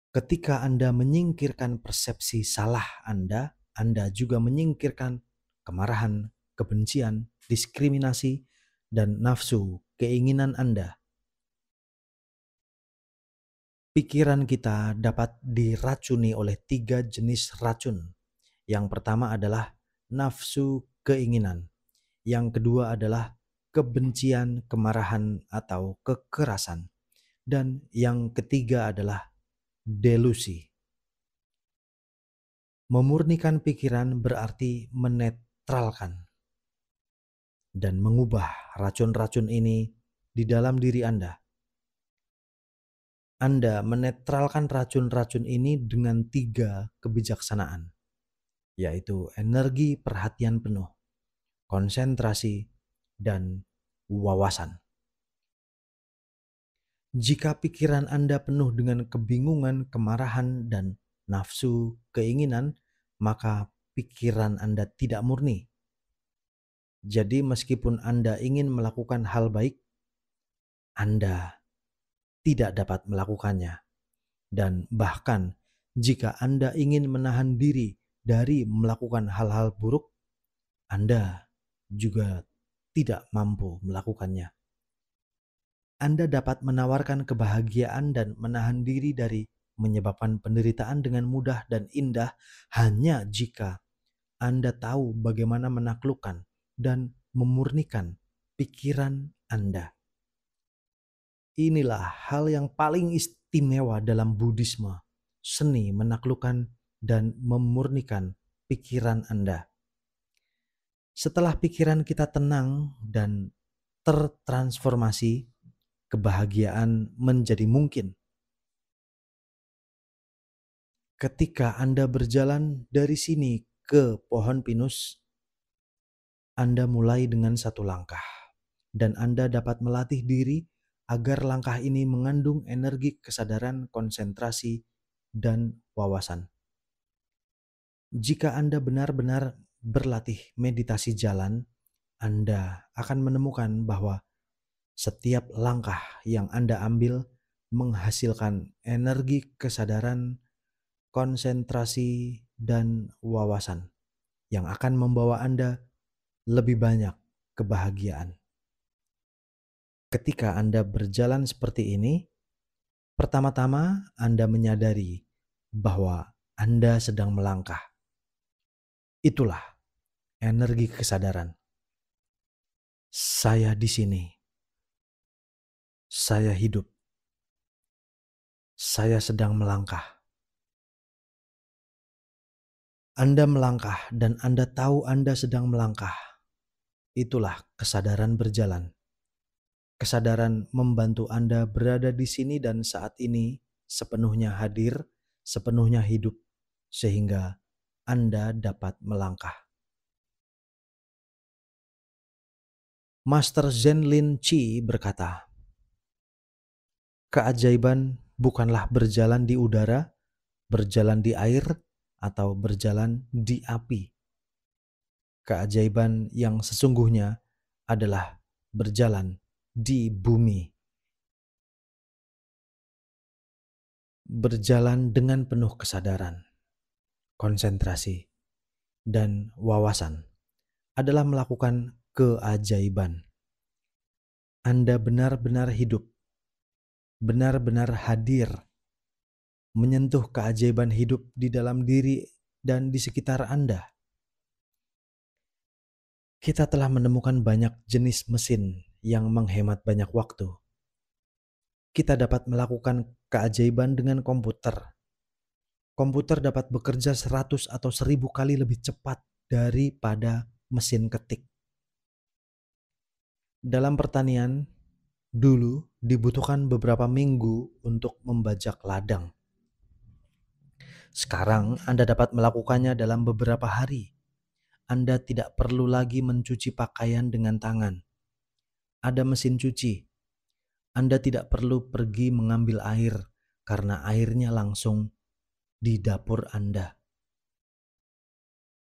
Speaker 1: Ketika Anda menyingkirkan persepsi salah Anda juga menyingkirkan kemarahan, kebencian, diskriminasi, dan nafsu keinginan Anda. Pikiran kita dapat diracuni oleh 3 jenis racun. Yang pertama adalah nafsu keinginan. Yang kedua adalah kebencian, kemarahan, atau kekerasan. Dan yang ketiga adalah delusi. Memurnikan pikiran berarti menetralkan dan mengubah racun-racun ini di dalam diri Anda. Anda menetralkan racun-racun ini dengan 3 kebijaksanaan, yaitu energi perhatian penuh, konsentrasi, dan wawasan. Jika pikiran Anda penuh dengan kebingungan, kemarahan, dan nafsu keinginan, maka pikiran Anda tidak murni. Jadi meskipun Anda ingin melakukan hal baik, Anda tidak dapat melakukannya. Dan bahkan jika Anda ingin menahan diri dari melakukan hal-hal buruk, Anda juga tidak mampu melakukannya. Anda dapat menawarkan kebahagiaan dan menahan diri dari menyebabkan penderitaan dengan mudah dan indah hanya jika Anda tahu bagaimana menaklukkan dan memurnikan pikiran Anda. Inilah hal yang paling istimewa dalam Buddhisme, seni menaklukkan dan memurnikan pikiran Anda. Setelah pikiran kita tenang dan tertransformasi, kebahagiaan menjadi mungkin. Ketika Anda berjalan dari sini ke pohon pinus, Anda mulai dengan satu langkah, dan Anda dapat melatih diri agar langkah ini mengandung energi kesadaran, konsentrasi, dan wawasan. Jika Anda benar-benar berlatih meditasi jalan, Anda akan menemukan bahwa setiap langkah yang Anda ambil menghasilkan energi kesadaran, konsentrasi, dan wawasan yang akan membawa Anda lebih banyak kebahagiaan. Ketika Anda berjalan seperti ini, pertama-tama Anda menyadari bahwa Anda sedang melangkah. Itulah energi kesadaran. Saya di sini. Saya hidup. Saya sedang melangkah. Anda melangkah dan Anda tahu Anda sedang melangkah. Itulah kesadaran berjalan. Kesadaran membantu Anda berada di sini dan saat ini sepenuhnya hadir, sepenuhnya hidup, sehingga Anda dapat melangkah. Master Zen Lin Chi berkata, keajaiban bukanlah berjalan di udara, berjalan di air, atau berjalan di api. Keajaiban yang sesungguhnya adalah berjalan di bumi. Berjalan dengan penuh kesadaran, konsentrasi, dan wawasan adalah melakukan keajaiban. Anda benar-benar hidup, benar-benar hadir, menyentuh keajaiban hidup di dalam diri dan di sekitar Anda. Kita telah menemukan banyak jenis mesin yang menghemat banyak waktu. Kita dapat melakukan keajaiban dengan komputer. Komputer dapat bekerja 100 atau 1000 kali lebih cepat daripada mesin ketik. Dalam pertanian, dulu dibutuhkan beberapa minggu untuk membajak ladang. Sekarang Anda dapat melakukannya dalam beberapa hari. Anda tidak perlu lagi mencuci pakaian dengan tangan. Ada mesin cuci. Anda tidak perlu pergi mengambil air karena airnya langsung di dapur Anda.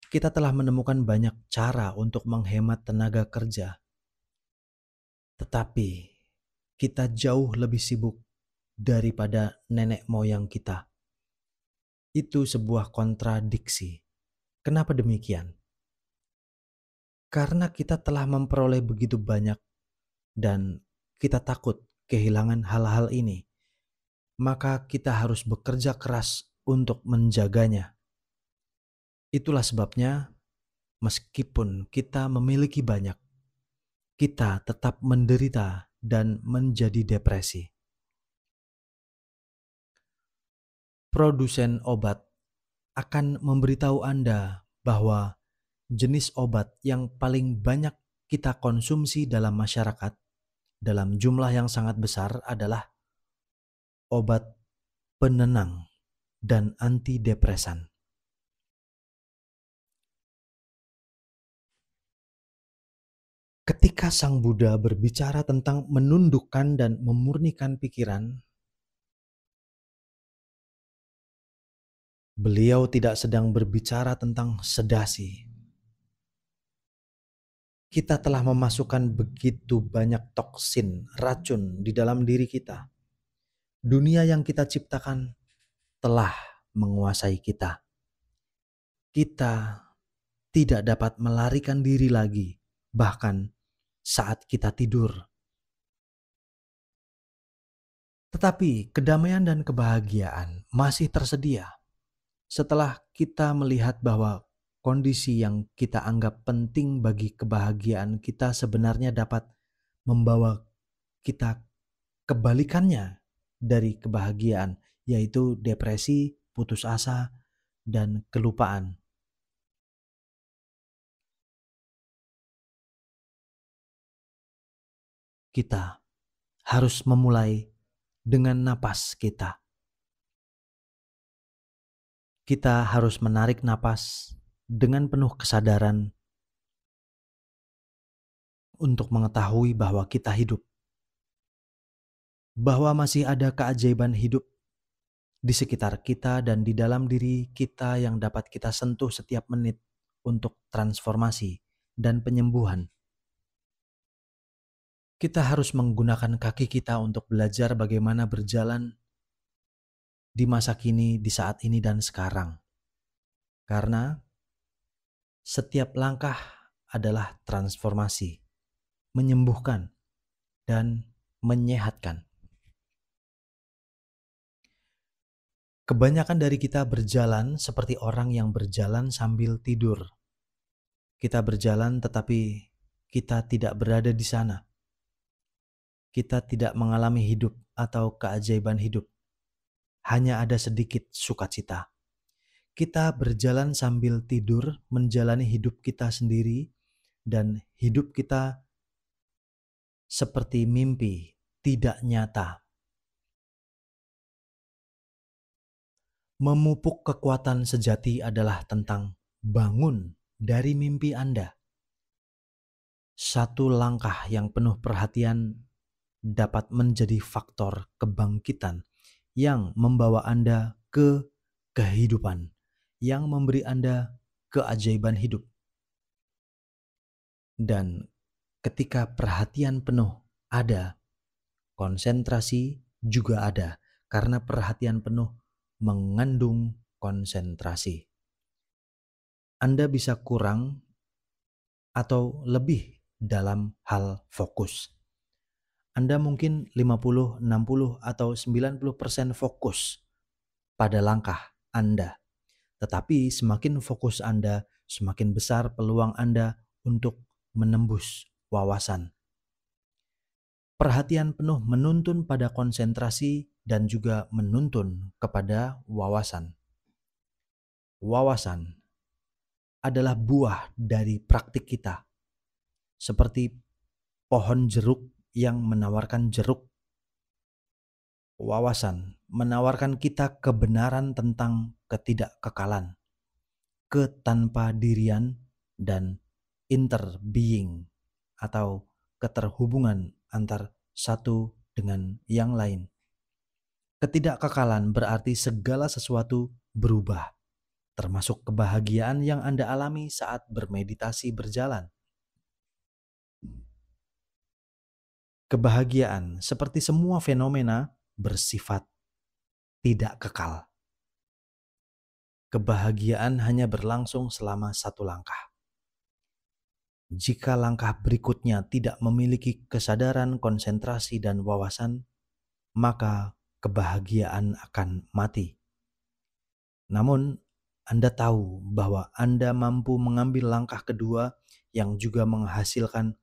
Speaker 1: Kita telah menemukan banyak cara untuk menghemat tenaga kerja. Tetapi kita jauh lebih sibuk daripada nenek moyang kita. Itu sebuah kontradiksi. Kenapa demikian? Karena kita telah memperoleh begitu banyak dan kita takut kehilangan hal-hal ini. Maka kita harus bekerja keras untuk menjaganya. Itulah sebabnya meskipun kita memiliki banyak, kita tetap menderita dan menjadi depresi. Produsen obat akan memberitahu Anda bahwa jenis obat yang paling banyak kita konsumsi dalam masyarakat dalam jumlah yang sangat besar adalah obat penenang dan antidepresan. Ketika Sang Buddha berbicara tentang menundukkan dan memurnikan pikiran, beliau tidak sedang berbicara tentang sedasi. Kita telah memasukkan begitu banyak toksin, racun di dalam diri kita. Dunia yang kita ciptakan telah menguasai kita. Kita tidak dapat melarikan diri lagi, bahkan saat kita tidur. Tetapi kedamaian dan kebahagiaan masih tersedia setelah kita melihat bahwa kondisi yang kita anggap penting bagi kebahagiaan kita sebenarnya dapat membawa kita kebalikannya dari kebahagiaan, yaitu depresi, putus asa, dan kelupaan. kita harus memulai dengan napas kita. Kita harus menarik napas dengan penuh kesadaran untuk mengetahui bahwa kita hidup, bahwa masih ada keajaiban hidup di sekitar kita dan di dalam diri kita yang dapat kita sentuh setiap menit untuk transformasi dan penyembuhan. Kita harus menggunakan kaki kita untuk belajar bagaimana berjalan di masa kini, di saat ini dan sekarang. Karena setiap langkah adalah transformasi, menyembuhkan, dan menyehatkan. Kebanyakan dari kita berjalan seperti orang yang berjalan sambil tidur. Kita berjalan tetapi kita tidak berada di sana. Kita tidak mengalami hidup atau keajaiban hidup. Hanya ada sedikit sukacita. Kita berjalan sambil tidur, menjalani hidup kita sendiri, dan hidup kita seperti mimpi, tidak nyata. Memupuk kekuatan sejati adalah tentang bangun dari mimpi Anda. Satu langkah yang penuh perhatian dapat menjadi faktor kebangkitan yang membawa Anda ke kehidupan, yang memberi Anda keajaiban hidup. Dan ketika perhatian penuh ada, konsentrasi juga ada, karena perhatian penuh mengandung konsentrasi. Anda bisa kurang atau lebih dalam hal fokus. Anda mungkin 50, 60, atau 90% fokus pada langkah Anda. Tetapi semakin fokus Anda, semakin besar peluang Anda untuk menembus wawasan. Perhatian penuh menuntun pada konsentrasi dan juga menuntun kepada wawasan. Wawasan adalah buah dari praktik kita. Seperti pohon jeruk yang menawarkan jeruk. Wawasan menawarkan kita kebenaran tentang ketidakkekalan, ketanpadirian, dan interbeing atau keterhubungan antar satu dengan yang lain. Ketidakkekalan berarti segala sesuatu berubah, termasuk kebahagiaan yang Anda alami saat bermeditasi berjalan. Kebahagiaan, seperti semua fenomena, bersifat tidak kekal. Kebahagiaan hanya berlangsung selama satu langkah. Jika langkah berikutnya tidak memiliki kesadaran, konsentrasi, dan wawasan, maka kebahagiaan akan mati. Namun, Anda tahu bahwa Anda mampu mengambil langkah kedua yang juga menghasilkan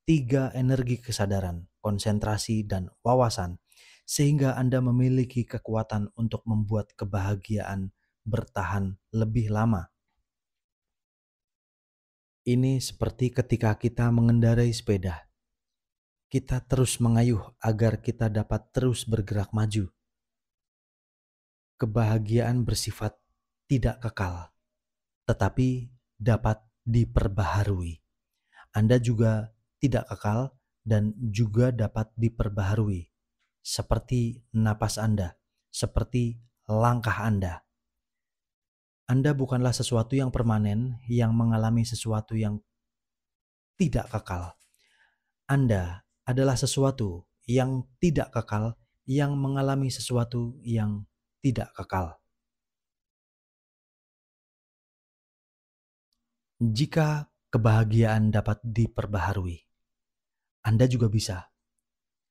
Speaker 1: 3 energi kesadaran, konsentrasi, dan wawasan, sehingga Anda memiliki kekuatan untuk membuat kebahagiaan bertahan lebih lama. Ini seperti ketika kita mengendarai sepeda. Kita terus mengayuh agar kita dapat terus bergerak maju. Kebahagiaan bersifat tidak kekal, tetapi dapat diperbaharui. Anda juga tidak kekal dan juga dapat diperbaharui, seperti napas Anda, seperti langkah Anda. Anda bukanlah sesuatu yang permanen, yang mengalami sesuatu yang tidak kekal. Anda adalah sesuatu yang tidak kekal, yang mengalami sesuatu yang tidak kekal. Jika kebahagiaan dapat diperbaharui, Anda juga bisa.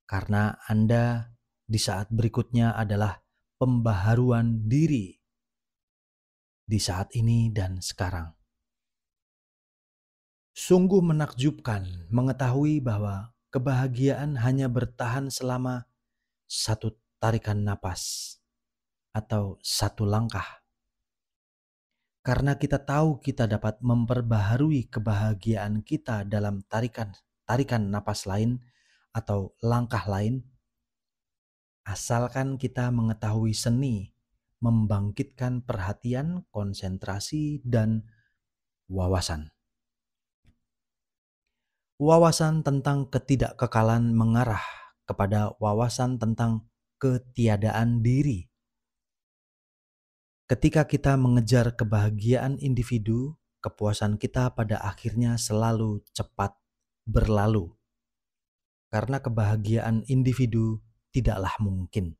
Speaker 1: Karena Anda di saat berikutnya adalah pembaharuan diri di saat ini dan sekarang. Sungguh menakjubkan mengetahui bahwa kebahagiaan hanya bertahan selama satu tarikan napas atau satu langkah. Karena kita tahu kita dapat memperbaharui kebahagiaan kita dalam tarikan napas lain, atau langkah lain, asalkan kita mengetahui seni membangkitkan perhatian, konsentrasi, dan wawasan. Wawasan tentang ketidakkekalan mengarah kepada wawasan tentang ketiadaan diri. Ketika kita mengejar kebahagiaan individu, kepuasan kita pada akhirnya selalu cepat berlalu. Karena kebahagiaan individu tidaklah mungkin.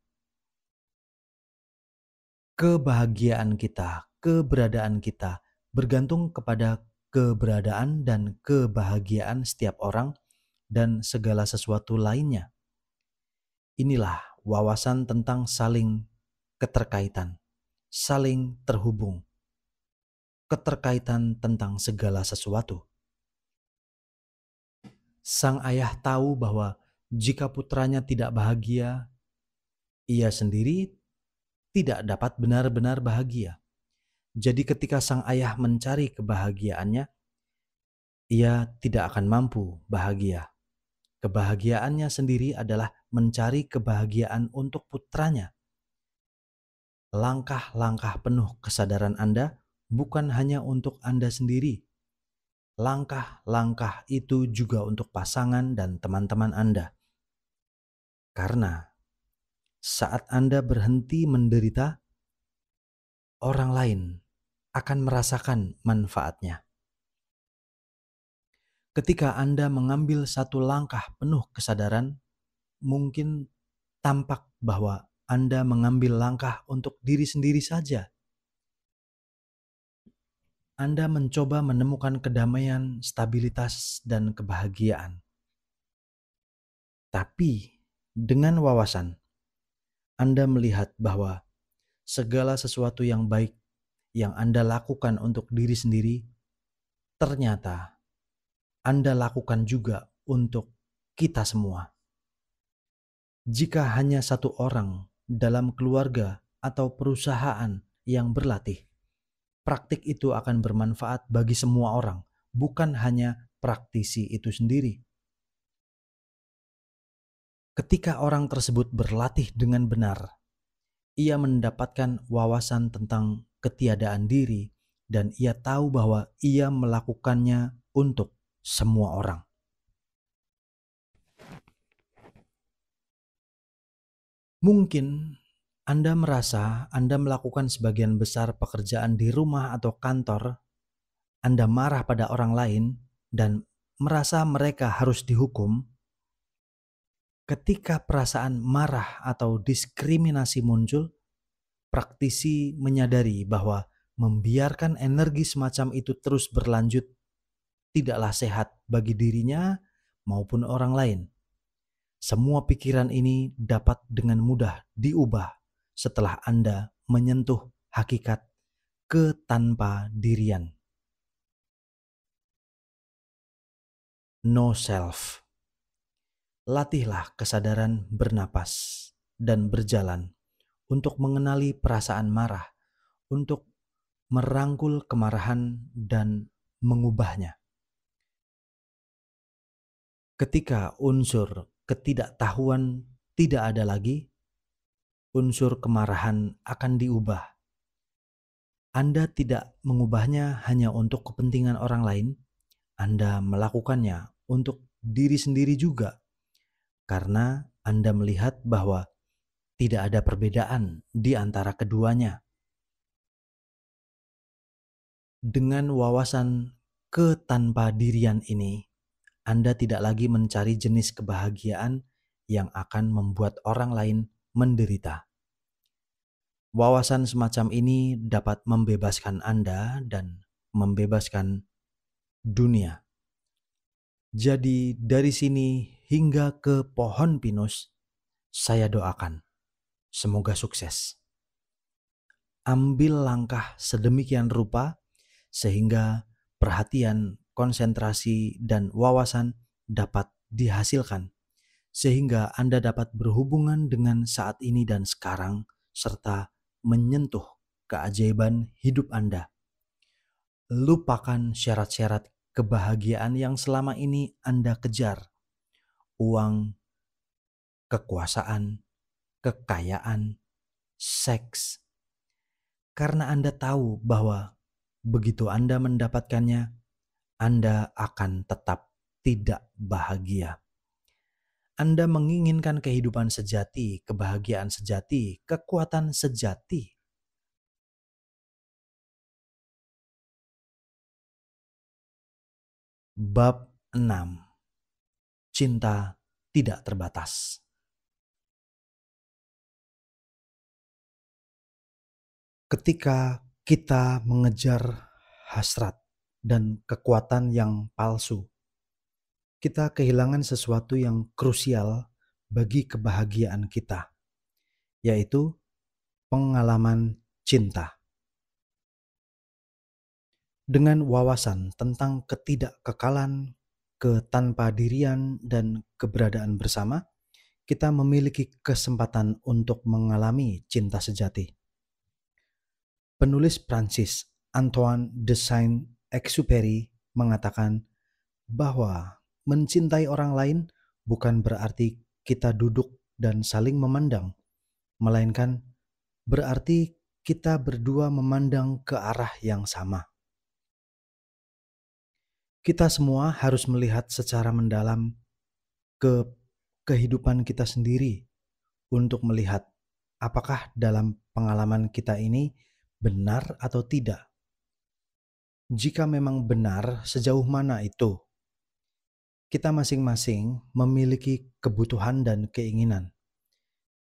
Speaker 1: Kebahagiaan kita, keberadaan kita bergantung kepada keberadaan dan kebahagiaan setiap orang dan segala sesuatu lainnya. Inilah wawasan tentang saling keterkaitan, saling terhubung, keterkaitan tentang segala sesuatu. Sang ayah tahu bahwa jika putranya tidak bahagia, ia sendiri tidak dapat benar-benar bahagia. Jadi ketika sang ayah mencari kebahagiaannya, ia tidak akan mampu bahagia. Kebahagiaannya sendiri adalah mencari kebahagiaan untuk putranya. Langkah-langkah penuh kesadaran Anda bukan hanya untuk Anda sendiri. Langkah-langkah itu juga untuk pasangan dan teman-teman Anda. Karena saat Anda berhenti menderita, orang lain akan merasakan manfaatnya. Ketika Anda mengambil satu langkah penuh kesadaran, mungkin tampak bahwa Anda mengambil langkah untuk diri sendiri saja. Anda mencoba menemukan kedamaian, stabilitas, dan kebahagiaan. Tapi dengan wawasan, Anda melihat bahwa segala sesuatu yang baik yang Anda lakukan untuk diri sendiri, ternyata Anda lakukan juga untuk kita semua. Jika hanya satu orang dalam keluarga atau perusahaan yang berlatih, praktik itu akan bermanfaat bagi semua orang, bukan hanya praktisi itu sendiri. Ketika orang tersebut berlatih dengan benar, ia mendapatkan wawasan tentang ketiadaan diri dan ia tahu bahwa ia melakukannya untuk semua orang. Mungkin Anda merasa Anda melakukan sebagian besar pekerjaan di rumah atau kantor, Anda marah pada orang lain dan merasa mereka harus dihukum. Ketika perasaan marah atau diskriminasi muncul, praktisi menyadari bahwa membiarkan energi semacam itu terus berlanjut tidaklah sehat bagi dirinya maupun orang lain. Semua pikiran ini dapat dengan mudah diubah setelah Anda menyentuh hakikat ketanpadirian. No self. Latihlah kesadaran bernapas dan berjalan untuk mengenali perasaan marah, untuk merangkul kemarahan dan mengubahnya. Ketika unsur ketidaktahuan tidak ada lagi, unsur kemarahan akan diubah. Anda tidak mengubahnya hanya untuk kepentingan orang lain, Anda melakukannya untuk diri sendiri juga. Karena Anda melihat bahwa tidak ada perbedaan di antara keduanya. Dengan wawasan ketanpadirian ini, Anda tidak lagi mencari jenis kebahagiaan yang akan membuat orang lain menderita. Wawasan semacam ini dapat membebaskan Anda dan membebaskan dunia. Jadi dari sini hingga ke pohon pinus, saya doakan semoga sukses. Ambil langkah sedemikian rupa sehingga perhatian, konsentrasi, dan wawasan dapat dihasilkan. Sehingga Anda dapat berhubungan dengan saat ini dan sekarang serta menyentuh keajaiban hidup Anda. Lupakan syarat-syarat kebahagiaan yang selama ini Anda kejar. Uang, kekuasaan, kekayaan, seks. Karena Anda tahu bahwa begitu Anda mendapatkannya, Anda akan tetap tidak bahagia. Anda menginginkan kehidupan sejati, kebahagiaan sejati, kekuatan sejati. Bab 6. Cinta tidak terbatas. Ketika kita mengejar hasrat dan kekuatan yang palsu, kita kehilangan sesuatu yang krusial bagi kebahagiaan kita, yaitu pengalaman cinta. Dengan wawasan tentang ketidakkekalan, ketanpadirian, dan keberadaan bersama, kita memiliki kesempatan untuk mengalami cinta sejati. Penulis Prancis Antoine de Saint-Exupéry mengatakan bahwa mencintai orang lain bukan berarti kita duduk dan saling memandang, melainkan berarti kita berdua memandang ke arah yang sama. Kita semua harus melihat secara mendalam ke kehidupan kita sendiri untuk melihat apakah dalam pengalaman kita ini benar atau tidak. Jika memang benar, sejauh mana itu? Kita masing-masing memiliki kebutuhan dan keinginan.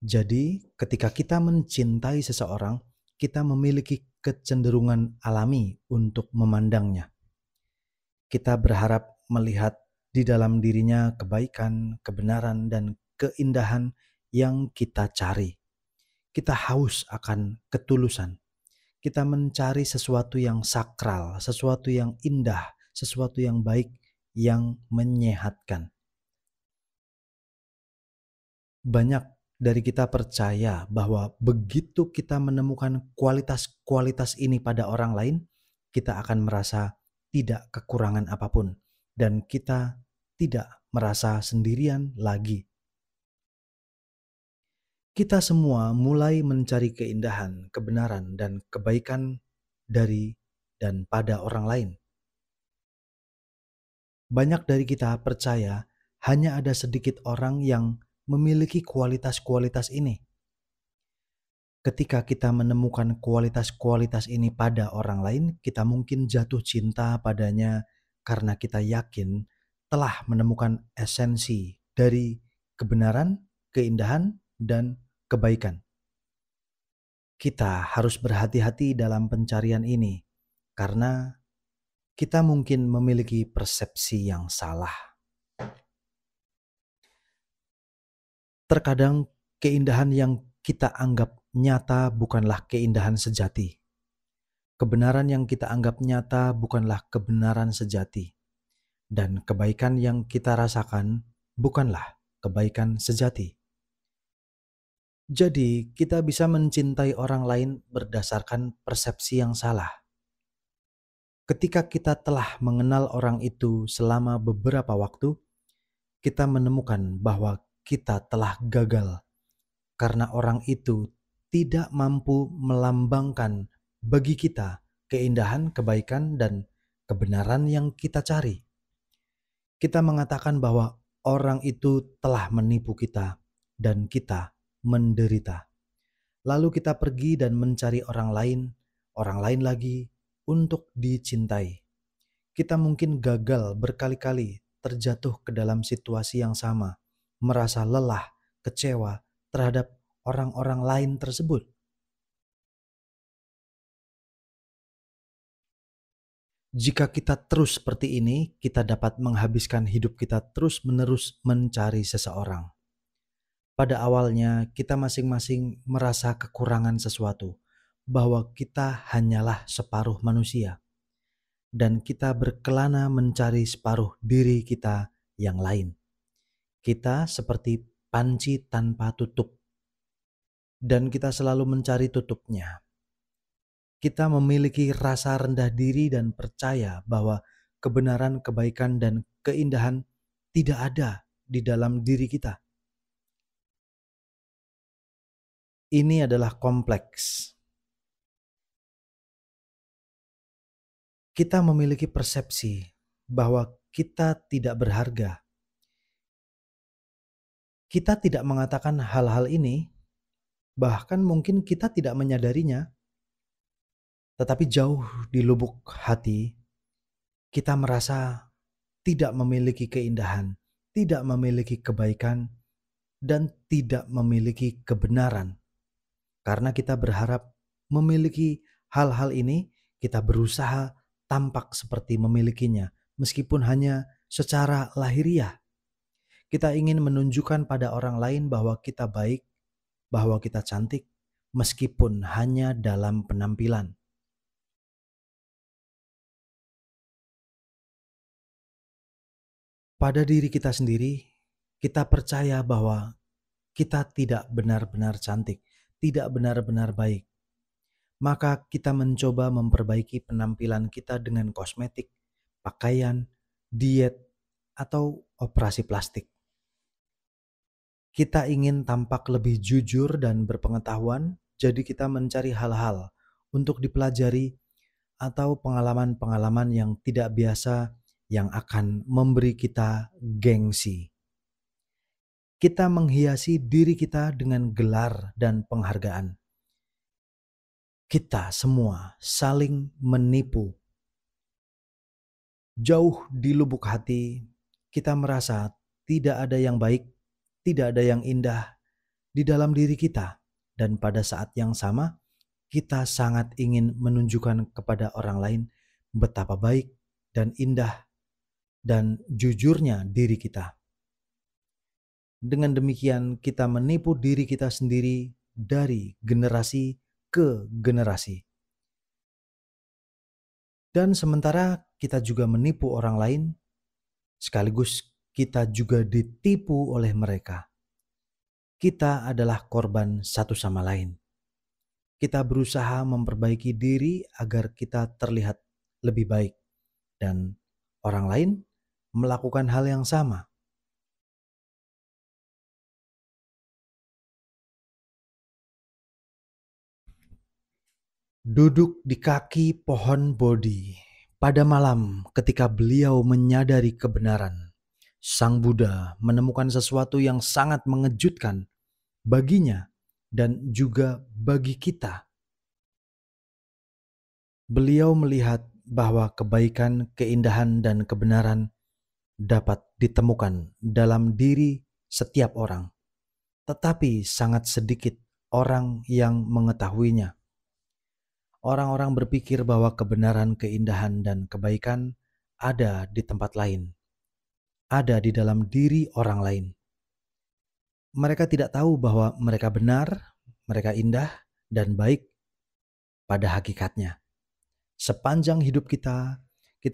Speaker 1: Jadi, ketika kita mencintai seseorang, kita memiliki kecenderungan alami untuk memandangnya. Kita berharap melihat di dalam dirinya kebaikan, kebenaran, dan keindahan yang kita cari. Kita haus akan ketulusan. Kita mencari sesuatu yang sakral, sesuatu yang indah, sesuatu yang baik, yang menyehatkan. Banyak dari kita percaya bahwa begitu kita menemukan kualitas-kualitas ini pada orang lain, kita akan merasa tidak kekurangan apapun, dan kita tidak merasa sendirian lagi. Kita semua mulai mencari keindahan, kebenaran, dan kebaikan dari dan pada orang lain. Banyak dari kita percaya hanya ada sedikit orang yang memiliki kualitas-kualitas ini. Ketika kita menemukan kualitas-kualitas ini pada orang lain, kita mungkin jatuh cinta padanya karena kita yakin telah menemukan esensi dari kebenaran, keindahan, dan kebaikan. Kita harus berhati-hati dalam pencarian ini karena kita mungkin memiliki persepsi yang salah. Terkadang keindahan yang kita anggap nyata bukanlah keindahan sejati. Kebenaran yang kita anggap nyata bukanlah kebenaran sejati. Dan kebaikan yang kita rasakan bukanlah kebaikan sejati. Jadi, kita bisa mencintai orang lain berdasarkan persepsi yang salah. Ketika kita telah mengenal orang itu selama beberapa waktu, kita menemukan bahwa kita telah gagal karena orang itu tidak mampu melambangkan bagi kita keindahan, kebaikan, dan kebenaran yang kita cari. Kita mengatakan bahwa orang itu telah menipu kita dan kita menderita. Lalu kita pergi dan mencari orang lain lagi untuk dicintai. Kita mungkin gagal berkali-kali terjatuh ke dalam situasi yang sama, merasa lelah, kecewa terhadap orang-orang lain tersebut. Jika kita terus seperti ini, kita dapat menghabiskan hidup kita terus-menerus mencari seseorang. Pada awalnya, kita masing-masing merasa kekurangan sesuatu, bahwa kita hanyalah separuh manusia, dan kita berkelana mencari separuh diri kita yang lain. Kita seperti panci tanpa tutup, dan kita selalu mencari tutupnya. Kita memiliki rasa rendah diri dan percaya bahwa kebenaran, kebaikan, dan keindahan tidak ada di dalam diri kita. ini adalah kompleks. Kita memiliki persepsi bahwa kita tidak berharga. Kita tidak mengatakan hal-hal ini, bahkan mungkin kita tidak menyadarinya, tetapi jauh di lubuk hati, kita merasa tidak memiliki keindahan, tidak memiliki kebaikan, dan tidak memiliki kebenaran. Karena kita berharap memiliki hal-hal ini, kita berusaha tampak seperti memilikinya, meskipun hanya secara lahiriah. Kita ingin menunjukkan pada orang lain bahwa kita baik, bahwa kita cantik, meskipun hanya dalam penampilan. Pada diri kita sendiri, kita percaya bahwa kita tidak benar-benar cantik, tidak benar-benar baik. Maka kita mencoba memperbaiki penampilan kita dengan kosmetik, pakaian, diet, atau operasi plastik. Kita ingin tampak lebih jujur dan berpengetahuan, jadi kita mencari hal-hal untuk dipelajari atau pengalaman-pengalaman yang tidak biasa yang akan memberi kita gengsi. Kita menghiasi diri kita dengan gelar dan penghargaan. Kita semua saling menipu. Jauh di lubuk hati, kita merasa tidak ada yang baik, tidak ada yang indah di dalam diri kita. Dan pada saat yang sama, kita sangat ingin menunjukkan kepada orang lain betapa baik dan indah dan jujurnya diri kita. Dengan demikian kita menipu diri kita sendiri dari generasi ke generasi. Dan sementara kita juga menipu orang lain, sekaligus kita juga ditipu oleh mereka. Kita adalah korban satu sama lain. Kita berusaha memperbaiki diri agar kita terlihat lebih baik, dan orang lain melakukan hal yang sama. Duduk di kaki pohon Bodhi pada malam ketika beliau menyadari kebenaran, Sang Buddha menemukan sesuatu yang sangat mengejutkan baginya dan juga bagi kita. Beliau melihat bahwa kebaikan, keindahan, dan kebenaran dapat ditemukan dalam diri setiap orang, tetapi sangat sedikit orang yang mengetahuinya. Orang-orang berpikir bahwa kebenaran, keindahan, dan kebaikan ada di tempat lain, ada di dalam diri orang lain. Mereka tidak tahu bahwa mereka benar, mereka indah, dan baik pada hakikatnya. Sepanjang hidup kita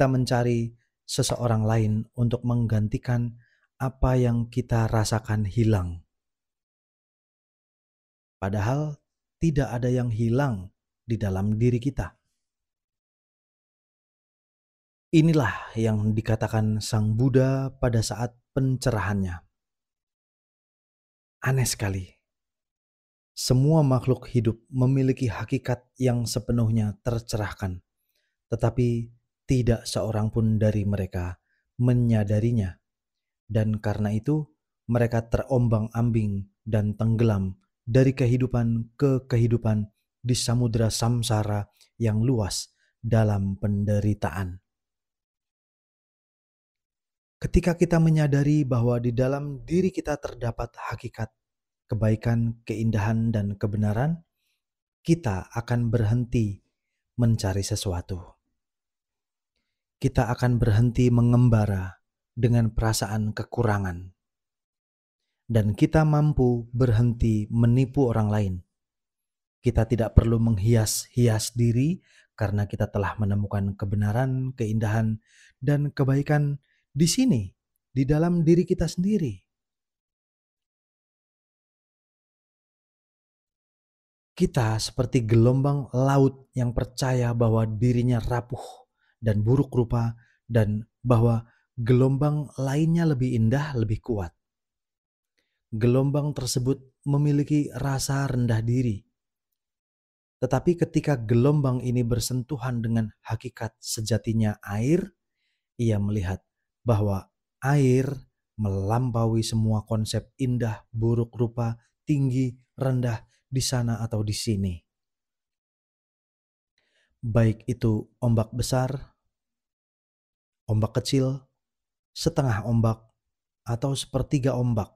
Speaker 1: mencari seseorang lain untuk menggantikan apa yang kita rasakan hilang. Padahal tidak ada yang hilang di dalam diri kita. Inilah yang dikatakan Sang Buddha pada saat pencerahannya. Aneh sekali. Semua makhluk hidup memiliki hakikat yang sepenuhnya tercerahkan, tetapi tidak seorang pun dari mereka menyadarinya. Dan karena itu, mereka terombang-ambing dan tenggelam dari kehidupan ke kehidupan di samudera samsara yang luas dalam penderitaan. Ketika kita menyadari bahwa di dalam diri kita terdapat hakikat, kebaikan, keindahan, dan kebenaran, kita akan berhenti mencari sesuatu. Kita akan berhenti mengembara dengan perasaan kekurangan. Dan kita mampu berhenti menipu orang lain. Kita tidak perlu menghias-hias diri karena kita telah menemukan kebenaran, keindahan, dan kebaikan di sini, di dalam diri kita sendiri. Kita seperti gelombang laut yang percaya bahwa dirinya rapuh dan buruk rupa, dan bahwa gelombang lainnya lebih indah, lebih kuat. Gelombang tersebut memiliki rasa rendah diri. Tetapi ketika gelombang ini bersentuhan dengan hakikat sejatinya air, ia melihat bahwa air melampaui semua konsep indah, buruk rupa, tinggi, rendah, di sana atau di sini. Baik itu ombak besar, ombak kecil, setengah ombak, atau sepertiga ombak,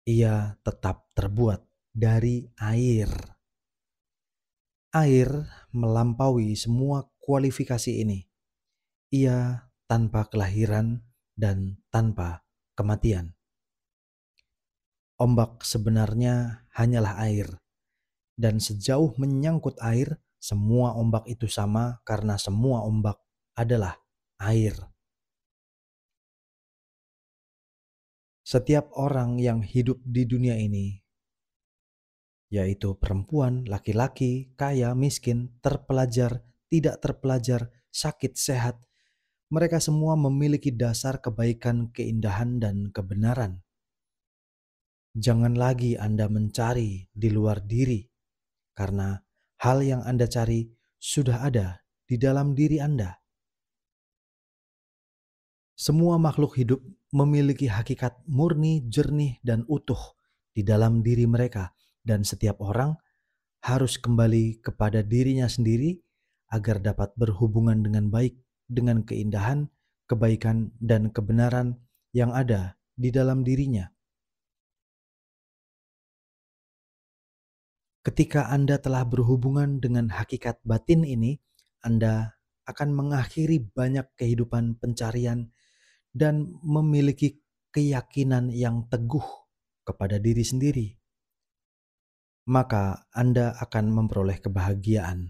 Speaker 1: ia tetap terbuat dari air. Air melampaui semua kualifikasi ini. Ia tanpa kelahiran dan tanpa kematian. Ombak sebenarnya hanyalah air, dan sejauh menyangkut air, semua ombak itu sama karena semua ombak adalah air. Setiap orang yang hidup di dunia ini, yaitu perempuan, laki-laki, kaya, miskin, terpelajar, tidak terpelajar, sakit, sehat, mereka semua memiliki dasar kebaikan, keindahan, dan kebenaran. Jangan lagi Anda mencari di luar diri, karena hal yang Anda cari sudah ada di dalam diri Anda. Semua makhluk hidup memiliki hakikat murni, jernih, dan utuh di dalam diri mereka, dan setiap orang harus kembali kepada dirinya sendiri agar dapat berhubungan dengan baik dengan keindahan, kebaikan, dan kebenaran yang ada di dalam dirinya. Ketika Anda telah berhubungan dengan hakikat batin ini, Anda akan mengakhiri banyak kehidupan pencarian dan memiliki keyakinan yang teguh kepada diri sendiri. Maka Anda akan memperoleh kebahagiaan.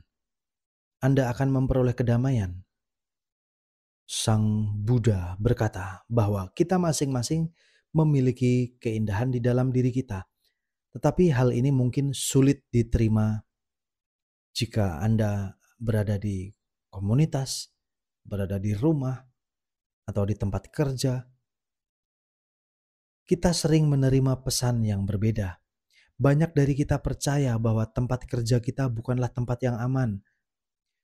Speaker 1: Anda akan memperoleh kedamaian. Sang Buddha berkata bahwa kita masing-masing memiliki keindahan di dalam diri kita. Tetapi hal ini mungkin sulit diterima jika Anda berada di komunitas, berada di rumah, atau di tempat kerja. Kita sering menerima pesan yang berbeda. Banyak dari kita percaya bahwa tempat kerja kita bukanlah tempat yang aman.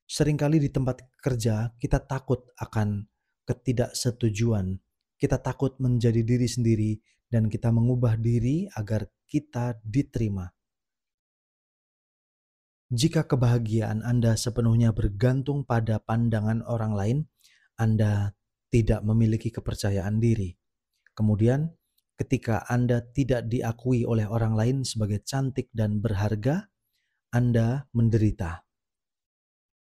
Speaker 1: Seringkali di tempat kerja kita takut akan ketidaksetujuan. Kita takut menjadi diri sendiri dan kita mengubah diri agar kita diterima. Jika kebahagiaan Anda sepenuhnya bergantung pada pandangan orang lain, Anda tidak memiliki kepercayaan diri. Kemudian, ketika Anda tidak diakui oleh orang lain sebagai cantik dan berharga, Anda menderita.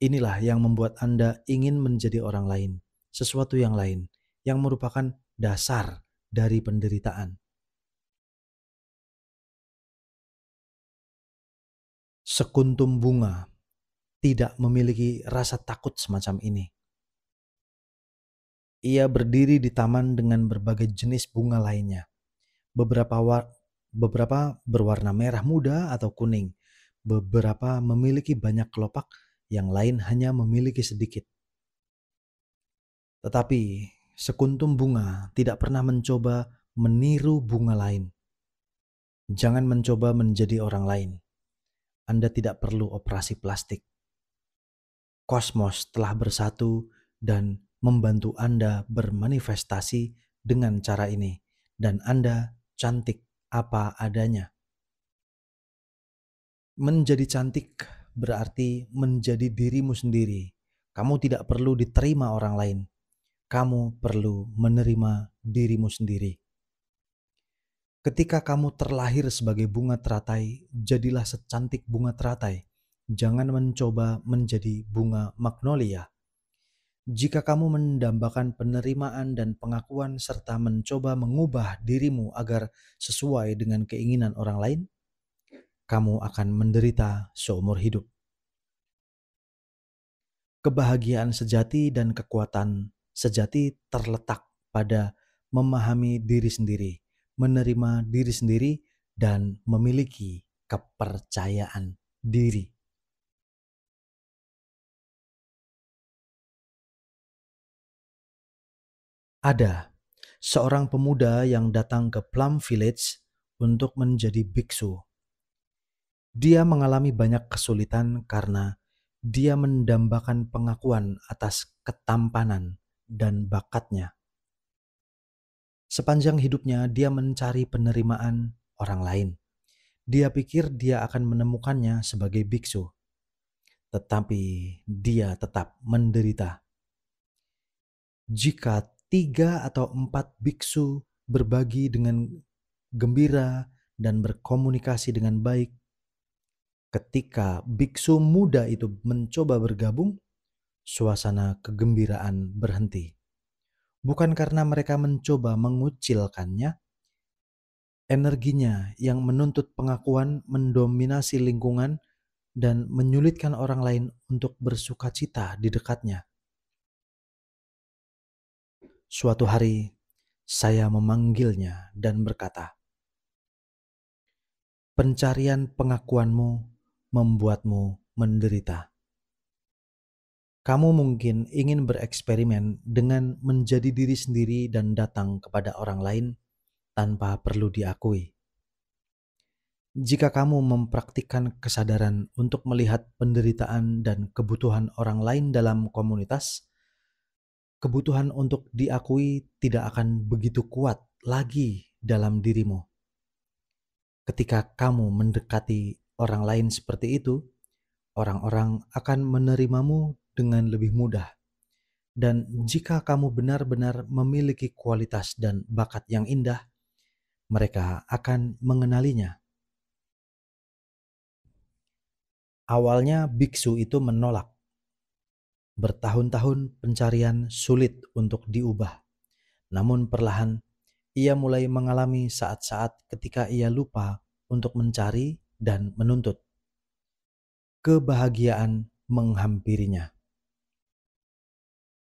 Speaker 1: Inilah yang membuat Anda ingin menjadi orang lain, sesuatu yang lain, yang merupakan dasar dari penderitaan. Sekuntum bunga tidak memiliki rasa takut semacam ini. Ia berdiri di taman dengan berbagai jenis bunga lainnya. Beberapa berwarna merah muda atau kuning. Beberapa memiliki banyak kelopak, yang lain hanya memiliki sedikit. Tetapi sekuntum bunga tidak pernah mencoba meniru bunga lain. Jangan mencoba menjadi orang lain. Anda tidak perlu operasi plastik. Kosmos telah bersatu dan membantu Anda bermanifestasi dengan cara ini, dan Anda cantik apa adanya. Menjadi cantik berarti menjadi dirimu sendiri. Kamu tidak perlu diterima orang lain. Kamu perlu menerima dirimu sendiri. Ketika kamu terlahir sebagai bunga teratai, jadilah secantik bunga teratai. Jangan mencoba menjadi bunga magnolia. Jika kamu mendambakan penerimaan dan pengakuan serta mencoba mengubah dirimu agar sesuai dengan keinginan orang lain, kamu akan menderita seumur hidup. Kebahagiaan sejati dan kekuatan sejati terletak pada memahami diri sendiri, menerima diri sendiri, dan memiliki kepercayaan diri. Ada seorang pemuda yang datang ke Plum Village untuk menjadi biksu. Dia mengalami banyak kesulitan karena dia mendambakan pengakuan atas ketampanan dan bakatnya. Sepanjang hidupnya dia mencari penerimaan orang lain. Dia pikir dia akan menemukannya sebagai biksu, tetapi dia tetap menderita. Jika 3 atau 4 biksu berbagi dengan gembira dan berkomunikasi dengan baik, ketika biksu muda itu mencoba bergabung, suasana kegembiraan berhenti. Bukan karena mereka mencoba mengucilkannya, energinya yang menuntut pengakuan mendominasi lingkungan dan menyulitkan orang lain untuk bersukacita di dekatnya. Suatu hari, saya memanggilnya dan berkata, "Pencarian pengakuanmu membuatmu menderita. Kamu mungkin ingin bereksperimen dengan menjadi diri sendiri dan datang kepada orang lain tanpa perlu diakui. Jika kamu mempraktikkan kesadaran untuk melihat penderitaan dan kebutuhan orang lain dalam komunitas, kebutuhan untuk diakui tidak akan begitu kuat lagi dalam dirimu. Ketika kamu mendekati orang lain seperti itu, orang-orang akan menerimamu dengan lebih mudah. Dan jika kamu benar-benar memiliki kualitas dan bakat yang indah, mereka akan mengenalinya." Awalnya biksu itu menolak. Bertahun-tahun pencarian sulit untuk diubah. Namun perlahan ia mulai mengalami saat-saat ketika ia lupa untuk mencari dan menuntut. Kebahagiaan menghampirinya.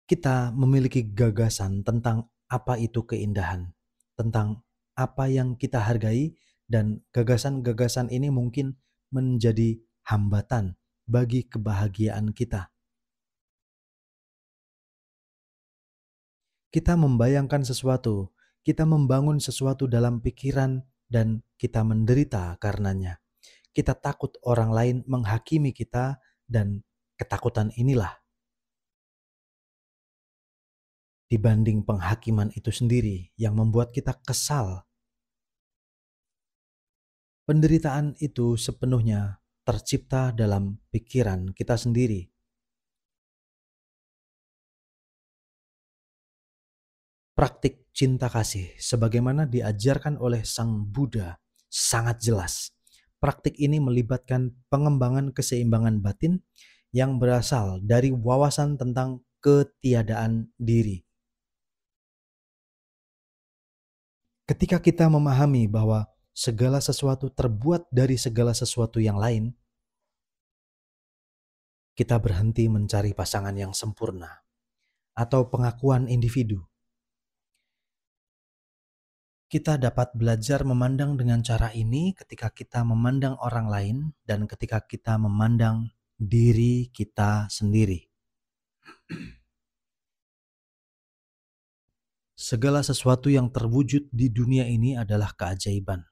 Speaker 1: Kita memiliki gagasan tentang apa itu keindahan, tentang apa yang kita hargai, dan gagasan-gagasan ini mungkin menjadi hambatan bagi kebahagiaan kita. Kita membayangkan sesuatu, kita membangun sesuatu dalam pikiran, dan kita menderita karenanya. Kita takut orang lain menghakimi kita, dan ketakutan inilah dibanding penghakiman itu sendiri yang membuat kita kesal. Penderitaan itu sepenuhnya tercipta dalam pikiran kita sendiri. Praktik cinta kasih sebagaimana diajarkan oleh Sang Buddha sangat jelas. Praktik ini melibatkan pengembangan keseimbangan batin yang berasal dari wawasan tentang ketiadaan diri. Ketika kita memahami bahwa segala sesuatu terbuat dari segala sesuatu yang lain, kita berhenti mencari pasangan yang sempurna atau pengakuan individu. Kita dapat belajar memandang dengan cara ini ketika kita memandang orang lain dan ketika kita memandang diri kita sendiri. Segala sesuatu yang terwujud di dunia ini adalah keajaiban.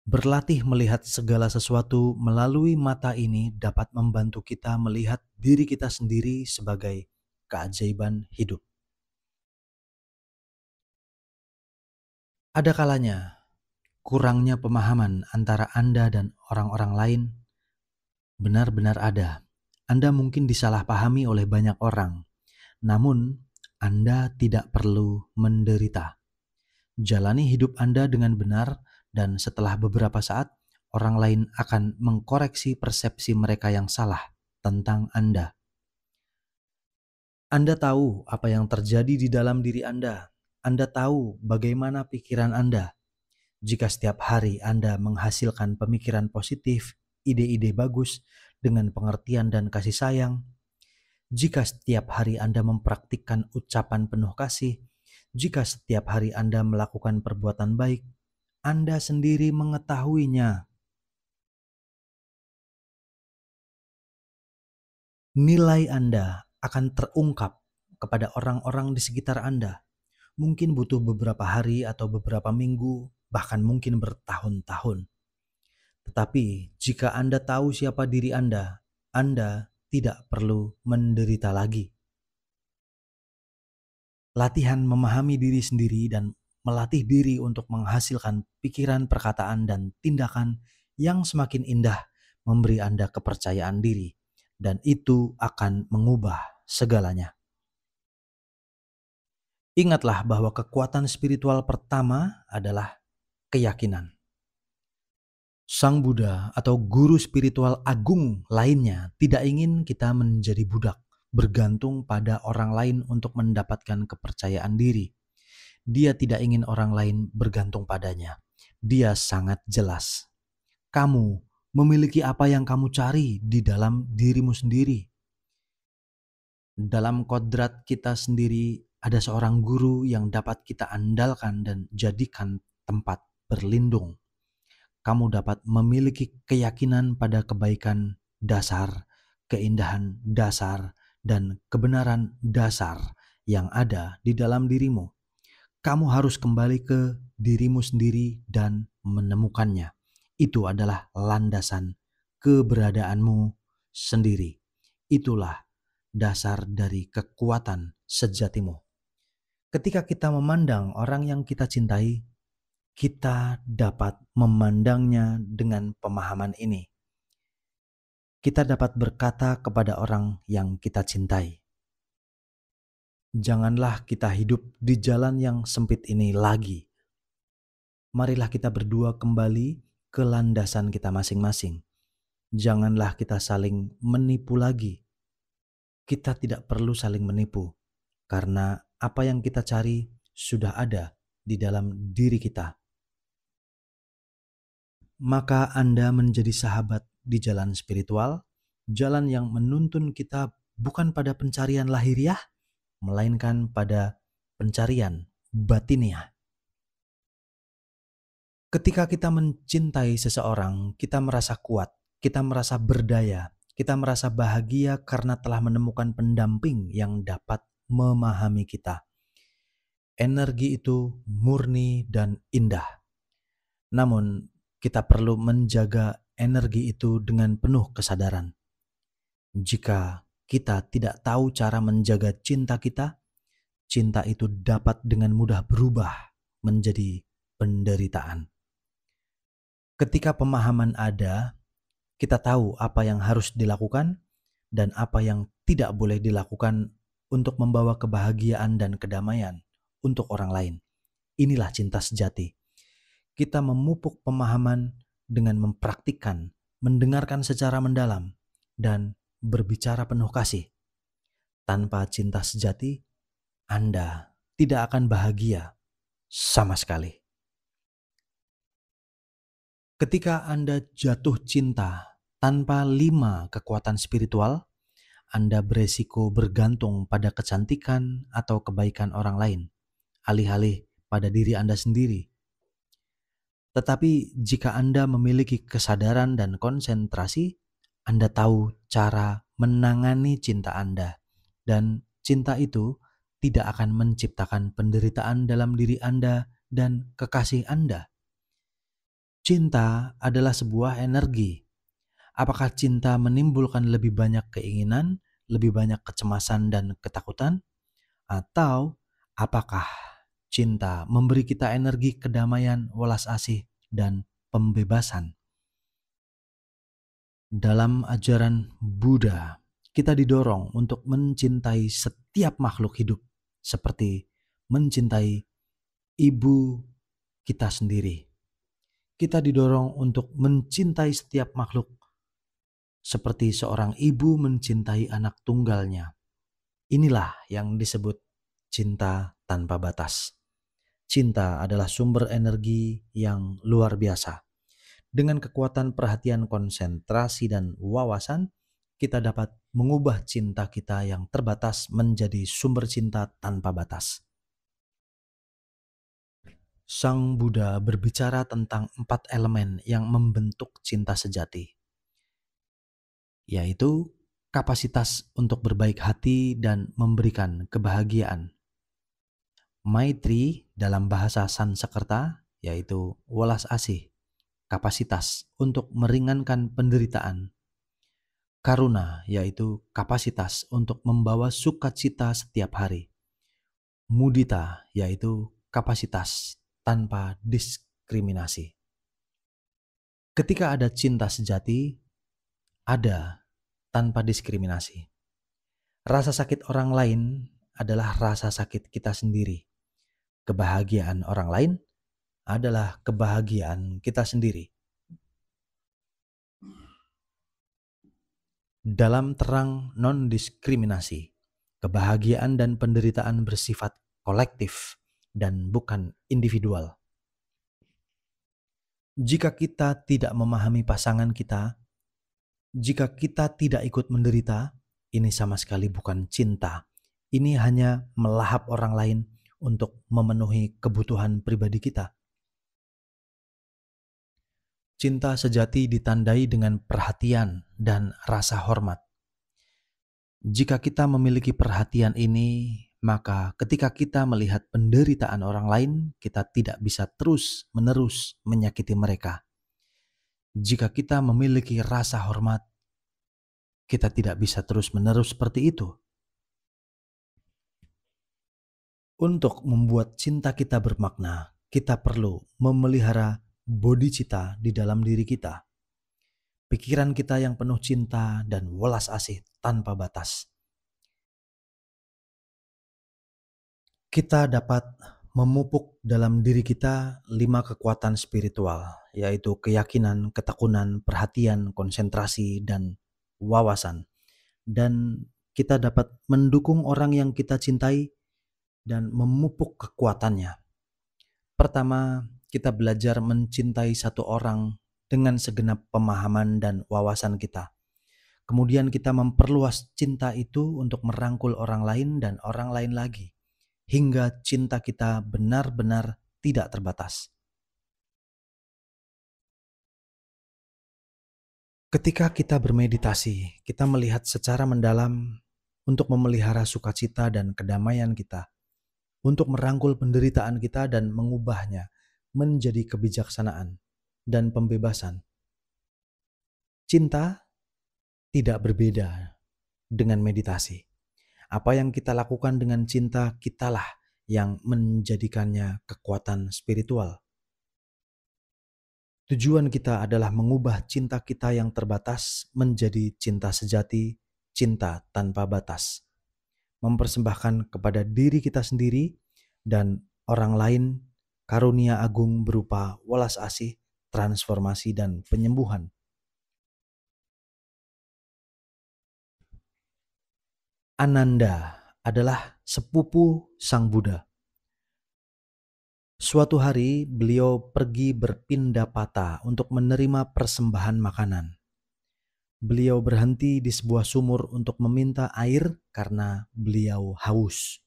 Speaker 1: Berlatih melihat segala sesuatu melalui mata ini dapat membantu kita melihat diri kita sendiri sebagai keajaiban hidup. Ada kalanya kurangnya pemahaman antara Anda dan orang-orang lain benar-benar ada. Anda mungkin disalahpahami oleh banyak orang, namun Anda tidak perlu menderita. Jalani hidup Anda dengan benar, dan setelah beberapa saat, orang lain akan mengkoreksi persepsi mereka yang salah tentang Anda. Anda tahu apa yang terjadi di dalam diri Anda. Anda tahu bagaimana pikiran Anda. Jika setiap hari Anda menghasilkan pemikiran positif, ide-ide bagus, dengan pengertian dan kasih sayang, jika setiap hari Anda mempraktikkan ucapan penuh kasih, jika setiap hari Anda melakukan perbuatan baik, Anda sendiri mengetahuinya. Nilai Anda akan terungkap kepada orang-orang di sekitar Anda. Mungkin butuh beberapa hari atau beberapa minggu, bahkan mungkin bertahun-tahun. Tetapi jika Anda tahu siapa diri Anda tidak perlu menderita lagi. Latihan memahami diri sendiri dan melatih diri untuk menghasilkan pikiran, perkataan, dan tindakan yang semakin indah memberi Anda kepercayaan diri, dan itu akan mengubah segalanya. Ingatlah bahwa kekuatan spiritual pertama adalah keyakinan. Sang Buddha atau guru spiritual agung lainnya tidak ingin kita menjadi budak, bergantung pada orang lain untuk mendapatkan kepercayaan diri. Dia tidak ingin orang lain bergantung padanya. Dia sangat jelas. Kamu memiliki apa yang kamu cari di dalam dirimu sendiri. Dalam kodrat kita sendiri ada seorang guru yang dapat kita andalkan dan jadikan tempat berlindung. Kamu dapat memiliki keyakinan pada kebaikan dasar, keindahan dasar, dan kebenaran dasar yang ada di dalam dirimu. Kamu harus kembali ke dirimu sendiri dan menemukannya. Itu adalah landasan keberadaanmu sendiri. Itulah dasar dari kekuatan sejatimu. Ketika kita memandang orang yang kita cintai, kita dapat memandangnya dengan pemahaman ini. Kita dapat berkata kepada orang yang kita cintai, janganlah kita hidup di jalan yang sempit ini lagi. Marilah kita berdua kembali ke landasan kita masing-masing. Janganlah kita saling menipu lagi. Kita tidak perlu saling menipu, karena apa yang kita cari sudah ada di dalam diri kita. Maka Anda menjadi sahabat di jalan spiritual, jalan yang menuntun kita bukan pada pencarian lahiriah, melainkan pada pencarian batiniah. Ketika kita mencintai seseorang, kita merasa kuat, kita merasa berdaya, kita merasa bahagia karena telah menemukan pendamping yang dapat memahami kita. Energi itu murni dan indah. Namun, kita perlu menjaga energi itu dengan penuh kesadaran. Jika kita tidak tahu cara menjaga cinta kita, cinta itu dapat dengan mudah berubah menjadi penderitaan. Ketika pemahaman ada, kita tahu apa yang harus dilakukan dan apa yang tidak boleh dilakukan untuk membawa kebahagiaan dan kedamaian untuk orang lain. Inilah cinta sejati. Kita memupuk pemahaman dengan mempraktikkan, mendengarkan secara mendalam, dan berbicara penuh kasih. Tanpa cinta sejati, Anda tidak akan bahagia sama sekali. Ketika Anda jatuh cinta tanpa 5 kekuatan spiritual, Anda beresiko bergantung pada kecantikan atau kebaikan orang lain, alih-alih pada diri Anda sendiri. Tetapi jika Anda memiliki kesadaran dan konsentrasi, Anda tahu cara menangani cinta Anda, dan cinta itu tidak akan menciptakan penderitaan dalam diri Anda dan kekasih Anda. Cinta adalah sebuah energi. Apakah cinta menimbulkan lebih banyak keinginan, lebih banyak kecemasan dan ketakutan? Atau apakah cinta memberi kita energi kedamaian, welas asih, dan pembebasan? Dalam ajaran Buddha, kita didorong untuk mencintai setiap makhluk hidup seperti mencintai ibu kita sendiri. Kita didorong untuk mencintai setiap makhluk seperti seorang ibu mencintai anak tunggalnya. Inilah yang disebut cinta tanpa batas. Cinta adalah sumber energi yang luar biasa. Dengan kekuatan perhatian, konsentrasi, dan wawasan, kita dapat mengubah cinta kita yang terbatas menjadi sumber cinta tanpa batas. Sang Buddha berbicara tentang 4 elemen yang membentuk cinta sejati, yaitu kapasitas untuk berbaik hati dan memberikan kebahagiaan. Maitri dalam bahasa Sanskerta, yaitu welas asih, kapasitas untuk meringankan penderitaan. Karuna, yaitu kapasitas untuk membawa sukacita setiap hari. Mudita, yaitu kapasitas tanpa diskriminasi. Ketika ada cinta sejati, ada tanpa diskriminasi. Rasa sakit orang lain adalah rasa sakit kita sendiri. Kebahagiaan orang lain adalah kebahagiaan kita sendiri. Dalam terang non-diskriminasi, kebahagiaan dan penderitaan bersifat kolektif dan bukan individual. Jika kita tidak memahami pasangan kita, jika kita tidak ikut menderita, ini sama sekali bukan cinta. Ini hanya melahap orang lain untuk memenuhi kebutuhan pribadi kita. Cinta sejati ditandai dengan perhatian dan rasa hormat. Jika kita memiliki perhatian ini, maka ketika kita melihat penderitaan orang lain, kita tidak bisa terus-menerus menyakiti mereka. Jika kita memiliki rasa hormat, kita tidak bisa terus-menerus seperti itu. Untuk membuat cinta kita bermakna, kita perlu memelihara bodhicitta di dalam diri kita. Pikiran kita yang penuh cinta dan welas asih tanpa batas. Kita dapat memupuk dalam diri kita 5 kekuatan spiritual, yaitu keyakinan, ketekunan, perhatian, konsentrasi, dan wawasan. Dan kita dapat mendukung orang yang kita cintai dan memupuk kekuatannya. Pertama, kita belajar mencintai satu orang dengan segenap pemahaman dan wawasan kita. Kemudian kita memperluas cinta itu untuk merangkul orang lain dan orang lain lagi, hingga cinta kita benar-benar tidak terbatas. Ketika kita bermeditasi, kita melihat secara mendalam untuk memelihara sukacita dan kedamaian kita, untuk merangkul penderitaan kita dan mengubahnya menjadi kebijaksanaan dan pembebasan. Cinta tidak berbeda dengan meditasi. Apa yang kita lakukan dengan cinta, kitalah yang menjadikannya kekuatan spiritual. Tujuan kita adalah mengubah cinta kita yang terbatas menjadi cinta sejati, cinta tanpa batas. Mempersembahkan kepada diri kita sendiri dan orang lain karunia agung berupa welas asih, transformasi, dan penyembuhan. Ananda adalah sepupu Sang Buddha. Suatu hari beliau pergi berpindapata untuk menerima persembahan makanan. Beliau berhenti di sebuah sumur untuk meminta air karena beliau haus.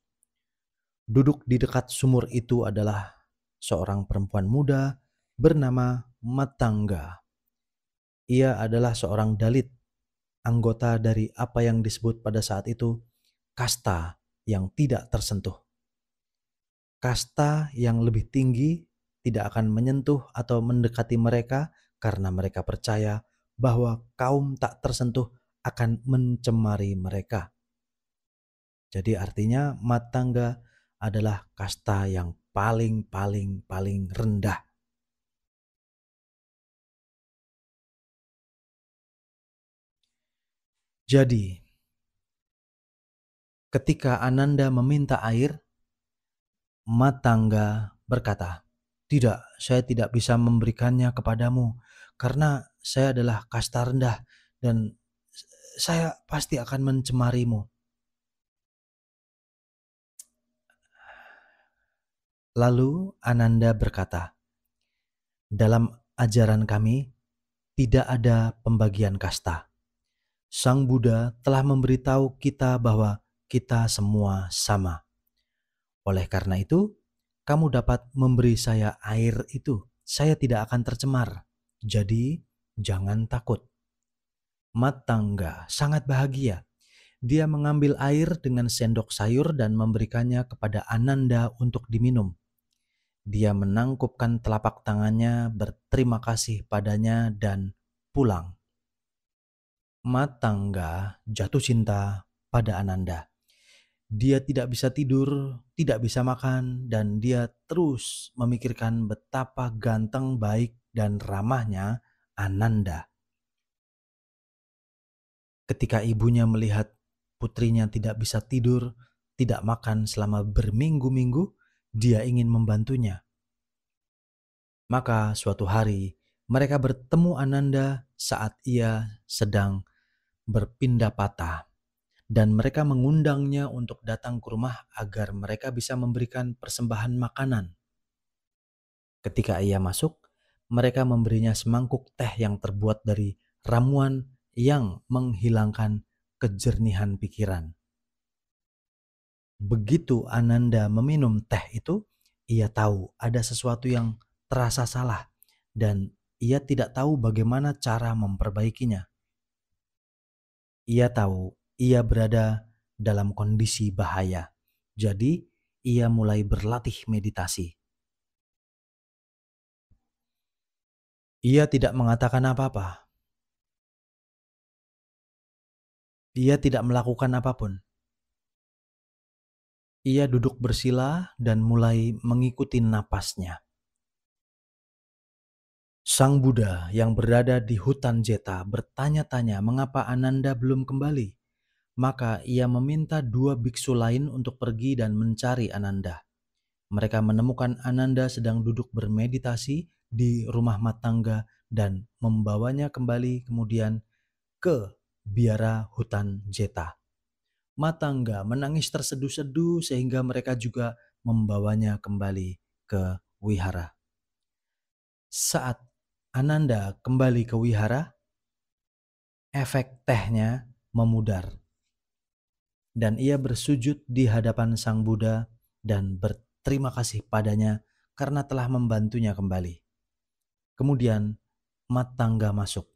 Speaker 1: Duduk di dekat sumur itu adalah seorang perempuan muda bernama Matangga. Ia adalah seorang Dalit, anggota dari apa yang disebut pada saat itu kasta yang tidak tersentuh. Kasta yang lebih tinggi tidak akan menyentuh atau mendekati mereka karena mereka percaya bahwa kaum tak tersentuh akan mencemari mereka. Jadi artinya Matangga adalah kasta yang paling rendah. Jadi, ketika Ananda meminta air, Matangga berkata, "Tidak, saya tidak bisa memberikannya kepadamu karena saya adalah kasta rendah dan saya pasti akan mencemarimu." Lalu Ananda berkata, "Dalam ajaran kami tidak ada pembagian kasta. Sang Buddha telah memberitahu kita bahwa kita semua sama. Oleh karena itu, kamu dapat memberi saya air itu. Saya tidak akan tercemar. Jadi, jangan takut." Matangga sangat bahagia. Dia mengambil air dengan sendok sayur dan memberikannya kepada Ananda untuk diminum. Dia menangkupkan telapak tangannya, berterima kasih padanya, dan pulang. Matangga jatuh cinta pada Ananda. Dia tidak bisa tidur, tidak bisa makan, dan dia terus memikirkan betapa ganteng, baik, dan ramahnya Ananda. Ketika ibunya melihat putrinya tidak bisa tidur, tidak makan selama berminggu-minggu, dia ingin membantunya. Maka suatu hari mereka bertemu Ananda saat ia sedang berpindah patah, dan mereka mengundangnya untuk datang ke rumah agar mereka bisa memberikan persembahan makanan. Ketika ia masuk, mereka memberinya semangkuk teh yang terbuat dari ramuan yang menghilangkan kejernihan pikiran. Begitu Ananda meminum teh itu, ia tahu ada sesuatu yang terasa salah dan ia tidak tahu bagaimana cara memperbaikinya. Ia tahu ia berada dalam kondisi bahaya. Jadi, ia mulai berlatih meditasi. Ia tidak mengatakan apa-apa. Ia tidak melakukan apapun. Ia duduk bersila dan mulai mengikuti napasnya. Sang Buddha yang berada di hutan Jeta bertanya-tanya mengapa Ananda belum kembali. Maka ia meminta 2 biksu lain untuk pergi dan mencari Ananda. Mereka menemukan Ananda sedang duduk bermeditasi di rumah Matangga dan membawanya kembali kemudian ke biara hutan Jeta. Matangga menangis terseduh-seduh sehingga mereka juga membawanya kembali ke wihara. Saat Ananda kembali ke wihara, efek tehnya memudar. Dan ia bersujud di hadapan Sang Buddha dan berterima kasih padanya karena telah membantunya kembali. Kemudian Matangga masuk.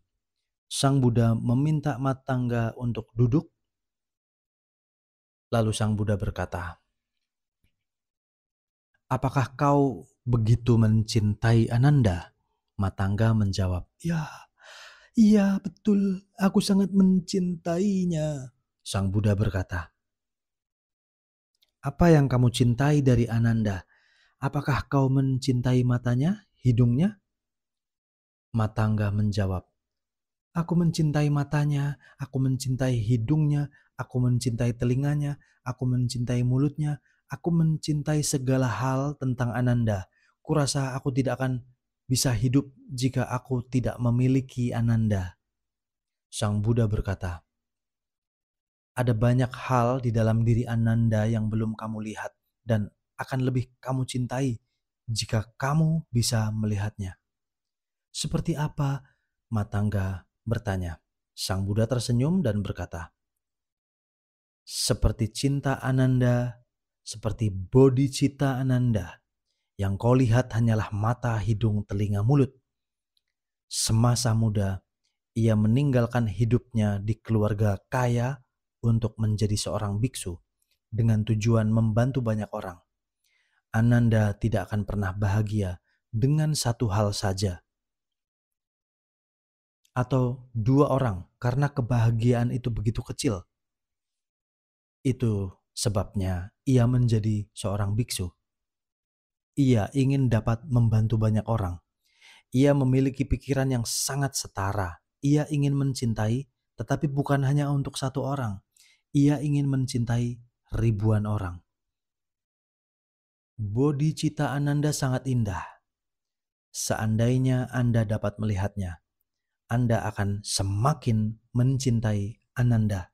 Speaker 1: Sang Buddha meminta Matangga untuk duduk. Lalu Sang Buddha berkata, "Apakah kau begitu mencintai Ananda?" Matangga menjawab, Iya betul, aku sangat mencintainya." Sang Buddha berkata, "Apa yang kamu cintai dari Ananda? Apakah kau mencintai matanya, hidungnya?" Matangga menjawab, "Aku mencintai matanya, aku mencintai hidungnya, aku mencintai telinganya, aku mencintai mulutnya, aku mencintai segala hal tentang Ananda. Kurasa aku tidak akan bisa hidup jika aku tidak memiliki Ananda." Sang Buddha berkata, "Ada banyak hal di dalam diri Ananda yang belum kamu lihat dan akan lebih kamu cintai jika kamu bisa melihatnya." "Seperti apa?" Matangga bertanya. Sang Buddha tersenyum dan berkata, "Seperti cinta Ananda, seperti bodhicitta Ananda, yang kau lihat hanyalah mata, hidung, telinga, mulut. Semasa muda, ia meninggalkan hidupnya di keluarga kaya untuk menjadi seorang biksu dengan tujuan membantu banyak orang. Ananda tidak akan pernah bahagia dengan satu hal saja atau 2 orang karena kebahagiaan itu begitu kecil. Itu sebabnya ia menjadi seorang biksu. Ia ingin dapat membantu banyak orang. Ia memiliki pikiran yang sangat setara. Ia ingin mencintai, tetapi bukan hanya untuk satu orang. Ia ingin mencintai ribuan orang. Bodhicitta Ananda sangat indah. Seandainya Anda dapat melihatnya, Anda akan semakin mencintai Ananda.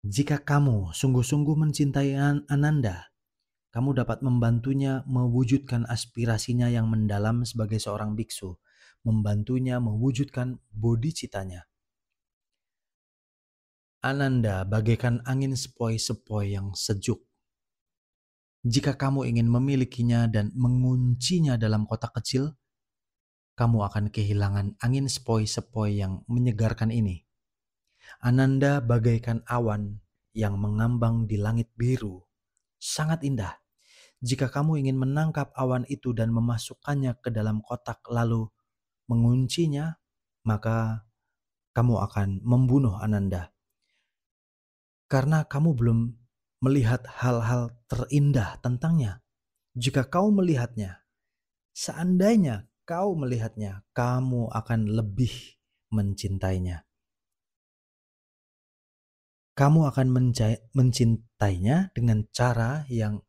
Speaker 1: Jika kamu sungguh-sungguh mencintai Ananda, kamu dapat membantunya mewujudkan aspirasinya yang mendalam sebagai seorang biksu, membantunya mewujudkan bodhicittanya. Ananda bagaikan angin sepoi-sepoi yang sejuk. Jika kamu ingin memilikinya dan menguncinya dalam kotak kecil, kamu akan kehilangan angin sepoi-sepoi yang menyegarkan ini. Ananda bagaikan awan yang mengambang di langit biru, sangat indah. Jika kamu ingin menangkap awan itu dan memasukkannya ke dalam kotak lalu menguncinya, maka kamu akan membunuh Ananda. Karena kamu belum melihat hal-hal terindah tentangnya. Jika kau melihatnya, seandainya kau melihatnya, kamu akan lebih mencintainya. Kamu akan mencintainya dengan cara yang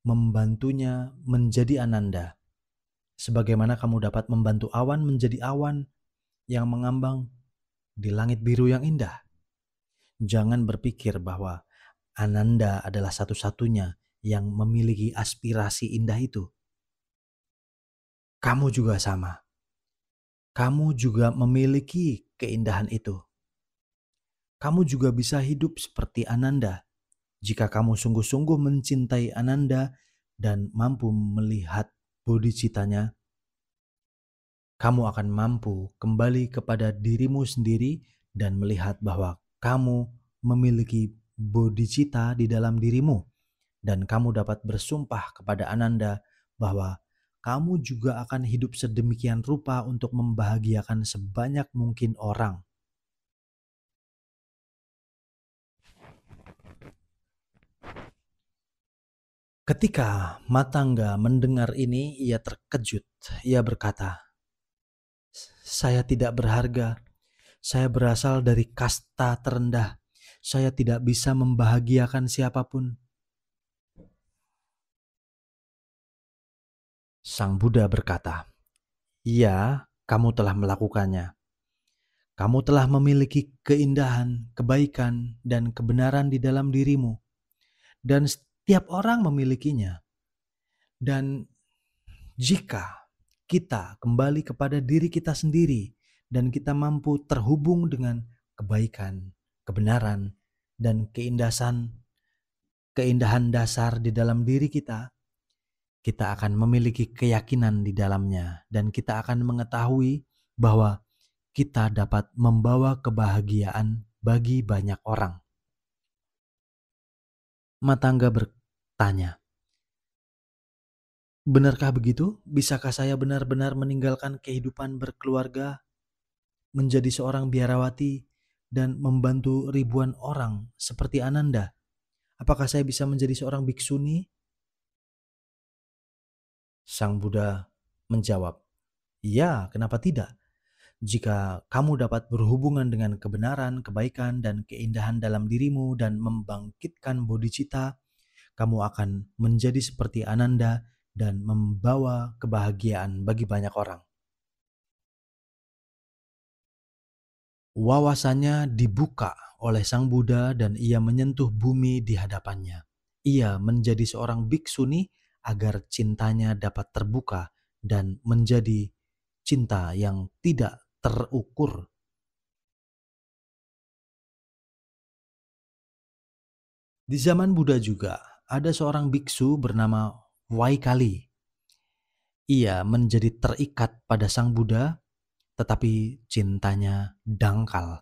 Speaker 1: membantunya menjadi Ananda. Sebagaimana kamu dapat membantu awan menjadi awan yang mengambang di langit biru yang indah. Jangan berpikir bahwa Ananda adalah satu-satunya yang memiliki aspirasi indah itu. Kamu juga sama. Kamu juga memiliki keindahan itu. Kamu juga bisa hidup seperti Ananda jika kamu sungguh-sungguh mencintai Ananda dan mampu melihat bodhicitanya. Kamu akan mampu kembali kepada dirimu sendiri dan melihat bahwa kamu memiliki bodhicitta di dalam dirimu. Dan kamu dapat bersumpah kepada Ananda bahwa kamu juga akan hidup sedemikian rupa untuk membahagiakan sebanyak mungkin orang. Ketika Matangga mendengar ini, ia terkejut. Ia berkata, "Saya tidak berharga. Saya berasal dari kasta terendah. Saya tidak bisa membahagiakan siapapun." Sang Buddha berkata, "Iya, kamu telah melakukannya. Kamu telah memiliki keindahan, kebaikan, dan kebenaran di dalam dirimu. Dan setiap orang memilikinya. Dan jika kita kembali kepada diri kita sendiri dan kita mampu terhubung dengan kebaikan, kebenaran, dan keindahan dasar di dalam diri kita, kita akan memiliki keyakinan di dalamnya dan kita akan mengetahui bahwa kita dapat membawa kebahagiaan bagi banyak orang." Matangga bertanya, "Benarkah begitu? Bisakah saya benar-benar meninggalkan kehidupan berkeluarga, menjadi seorang biarawati, dan membantu ribuan orang seperti Ananda? Apakah saya bisa menjadi seorang bhiksuni?" Sang Buddha menjawab, "Ya, kenapa tidak? Jika kamu dapat berhubungan dengan kebenaran, kebaikan, dan keindahan dalam dirimu dan membangkitkan bodhicitta, kamu akan menjadi seperti Ananda dan membawa kebahagiaan bagi banyak orang." Wawasannya dibuka oleh Sang Buddha dan ia menyentuh bumi di hadapannya. Ia menjadi seorang bhiksuni agar cintanya dapat terbuka dan menjadi cinta yang tidak terukur. Di zaman Buddha juga ada seorang biksu bernama Waikali. Ia menjadi terikat pada Sang Buddha, tetapi cintanya dangkal.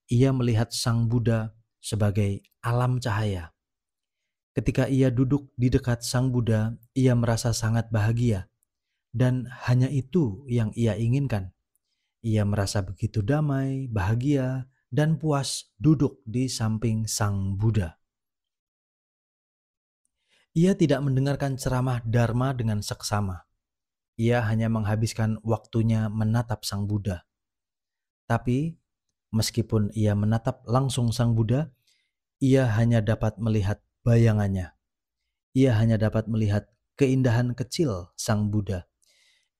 Speaker 1: Ia melihat Sang Buddha sebagai alam cahaya. Ketika ia duduk di dekat Sang Buddha, ia merasa sangat bahagia. Dan hanya itu yang ia inginkan. Ia merasa begitu damai, bahagia, dan puas duduk di samping Sang Buddha. Ia tidak mendengarkan ceramah Dharma dengan seksama. Ia hanya menghabiskan waktunya menatap Sang Buddha. Tapi, meskipun ia menatap langsung Sang Buddha, ia hanya dapat melihat bayangannya. Ia hanya dapat melihat keindahan kecil Sang Buddha.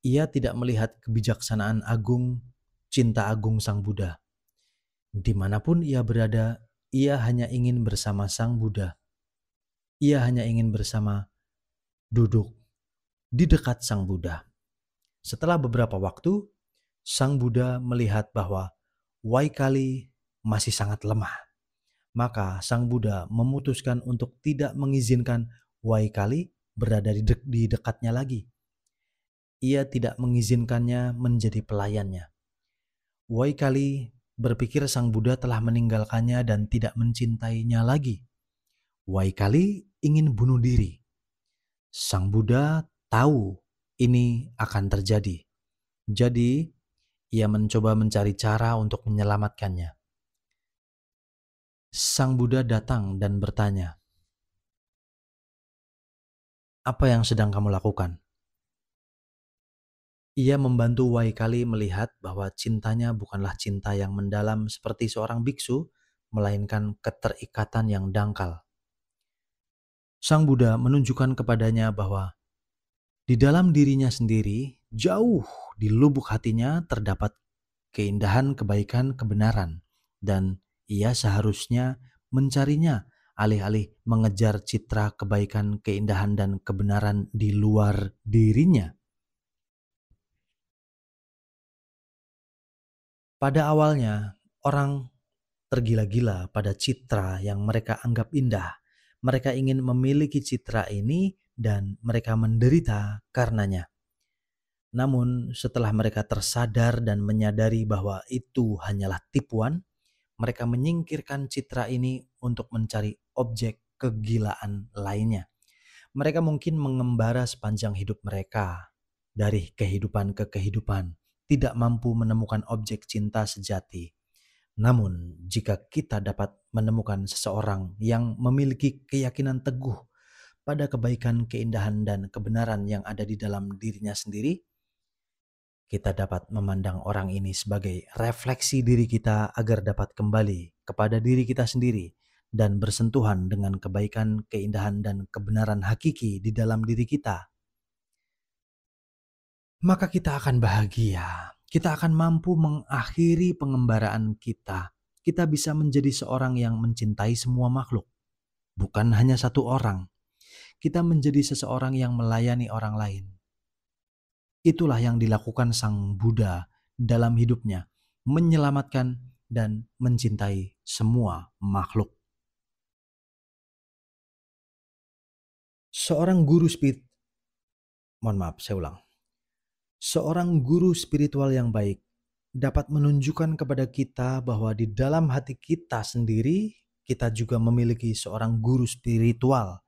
Speaker 1: Ia tidak melihat kebijaksanaan agung, cinta agung Sang Buddha. Dimanapun ia berada, ia hanya ingin bersama Sang Buddha. Ia hanya ingin bersama duduk di dekat Sang Buddha. Setelah beberapa waktu, Sang Buddha melihat bahwa Waikali masih sangat lemah. Maka Sang Buddha memutuskan untuk tidak mengizinkan Waikali berada di dekatnya lagi. Ia tidak mengizinkannya menjadi pelayannya. Waikali berpikir Sang Buddha telah meninggalkannya dan tidak mencintainya lagi. Waikali ingin bunuh diri. Sang Buddha tahu ini akan terjadi. Jadi, ia mencoba mencari cara untuk menyelamatkannya. Sang Buddha datang dan bertanya, "Apa yang sedang kamu lakukan?" Ia membantu Waikali melihat bahwa cintanya bukanlah cinta yang mendalam seperti seorang biksu, melainkan keterikatan yang dangkal. Sang Buddha menunjukkan kepadanya bahwa di dalam dirinya sendiri, jauh di lubuk hatinya terdapat keindahan, kebaikan, kebenaran, dan ia seharusnya mencarinya alih-alih mengejar citra kebaikan, keindahan, dan kebenaran di luar dirinya. Pada awalnya, orang tergila-gila pada citra yang mereka anggap indah. Mereka ingin memiliki citra ini dan mereka menderita karenanya. Namun, setelah mereka tersadar dan menyadari bahwa itu hanyalah tipuan, mereka menyingkirkan citra ini untuk mencari objek kegilaan lainnya. Mereka mungkin mengembara sepanjang hidup mereka dari kehidupan ke kehidupan, tidak mampu menemukan objek cinta sejati. Namun, jika kita dapat menemukan seseorang yang memiliki keyakinan teguh pada kebaikan, keindahan, dan kebenaran yang ada di dalam dirinya sendiri, kita dapat memandang orang ini sebagai refleksi diri kita agar dapat kembali kepada diri kita sendiri dan bersentuhan dengan kebaikan, keindahan, dan kebenaran hakiki di dalam diri kita. Maka kita akan bahagia. Kita akan mampu mengakhiri pengembaraan kita. Kita bisa menjadi seorang yang mencintai semua makhluk, bukan hanya satu orang. Kita menjadi seseorang yang melayani orang lain. Itulah yang dilakukan Sang Buddha dalam hidupnya, menyelamatkan dan mencintai semua makhluk. Seorang guru spirit, mohon maaf, saya ulang. Seorang guru spiritual yang baik dapat menunjukkan kepada kita bahwa di dalam hati kita sendiri, kita juga memiliki seorang guru spiritual.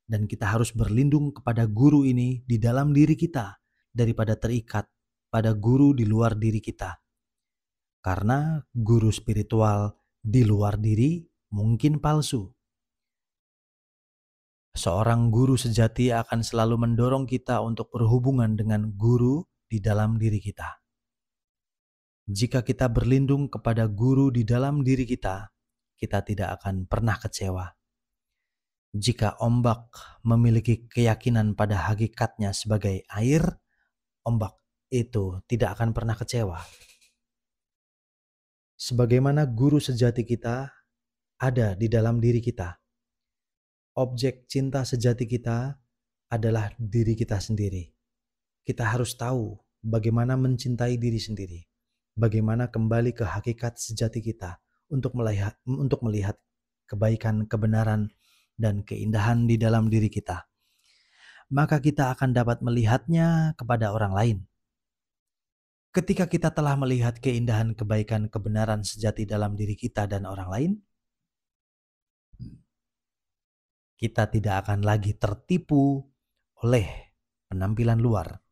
Speaker 1: Dan kita harus berlindung kepada guru ini di dalam diri kita daripada terikat pada guru di luar diri kita. Karena guru spiritual di luar diri mungkin palsu. Seorang guru sejati akan selalu mendorong kita untuk berhubungan dengan guru di dalam diri kita. Jika kita berlindung kepada guru di dalam diri kita, kita tidak akan pernah kecewa. Jika ombak memiliki keyakinan pada hakikatnya sebagai air, ombak itu tidak akan pernah kecewa. Sebagaimana guru sejati kita ada di dalam diri kita, objek cinta sejati kita adalah diri kita sendiri. Kita harus tahu bagaimana mencintai diri sendiri, bagaimana kembali ke hakikat sejati kita untuk melihat kebaikan, kebenaran, dan keindahan di dalam diri kita. Maka kita akan dapat melihatnya kepada orang lain. Ketika kita telah melihat keindahan, kebaikan, kebenaran sejati dalam diri kita dan orang lain, kita tidak akan lagi tertipu oleh penampilan luar.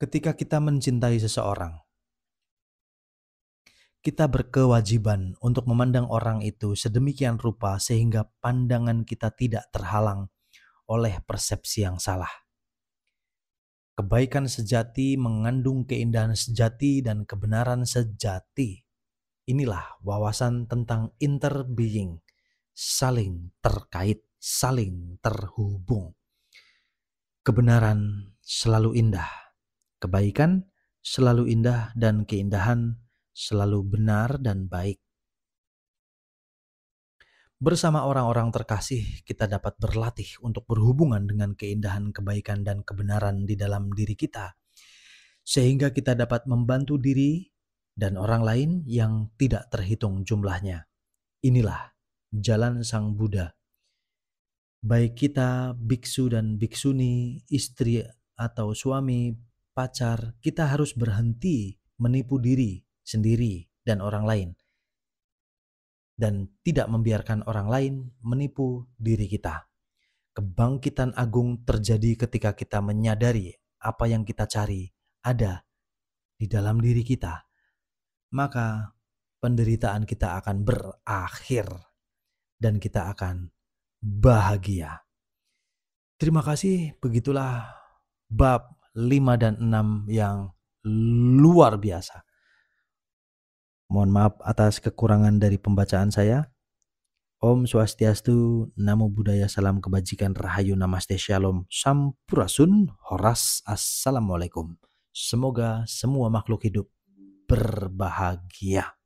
Speaker 1: Ketika kita mencintai seseorang, kita berkewajiban untuk memandang orang itu sedemikian rupa sehingga pandangan kita tidak terhalang oleh persepsi yang salah. Kebaikan sejati mengandung keindahan sejati dan kebenaran sejati. Inilah wawasan tentang interbeing, saling terkait, saling terhubung. Kebenaran selalu indah, kebaikan selalu indah, dan keindahan selalu benar dan baik. Bersama orang-orang terkasih, kita dapat berlatih untuk berhubungan dengan keindahan, kebaikan, dan kebenaran di dalam diri kita, sehingga kita dapat membantu diri dan orang lain yang tidak terhitung jumlahnya. Inilah jalan Sang Buddha. Baik kita biksu dan biksuni, istri atau suami, pacar, kita harus berhenti menipu diri sendiri dan orang lain. dan tidak membiarkan orang lain menipu diri kita. Kebangkitan agung terjadi ketika kita menyadari apa yang kita cari ada di dalam diri kita. Maka penderitaan kita akan berakhir dan kita akan bahagia. Terima kasih, begitulah bab 5 dan 6 yang luar biasa. Mohon maaf atas kekurangan dari pembacaan saya. Om Swastiastu, Namo Buddhaya, Salam Kebajikan, Rahayu, Namaste, Shalom, Sampurasun, Horas, Assalamualaikum. Semoga semua makhluk hidup berbahagia.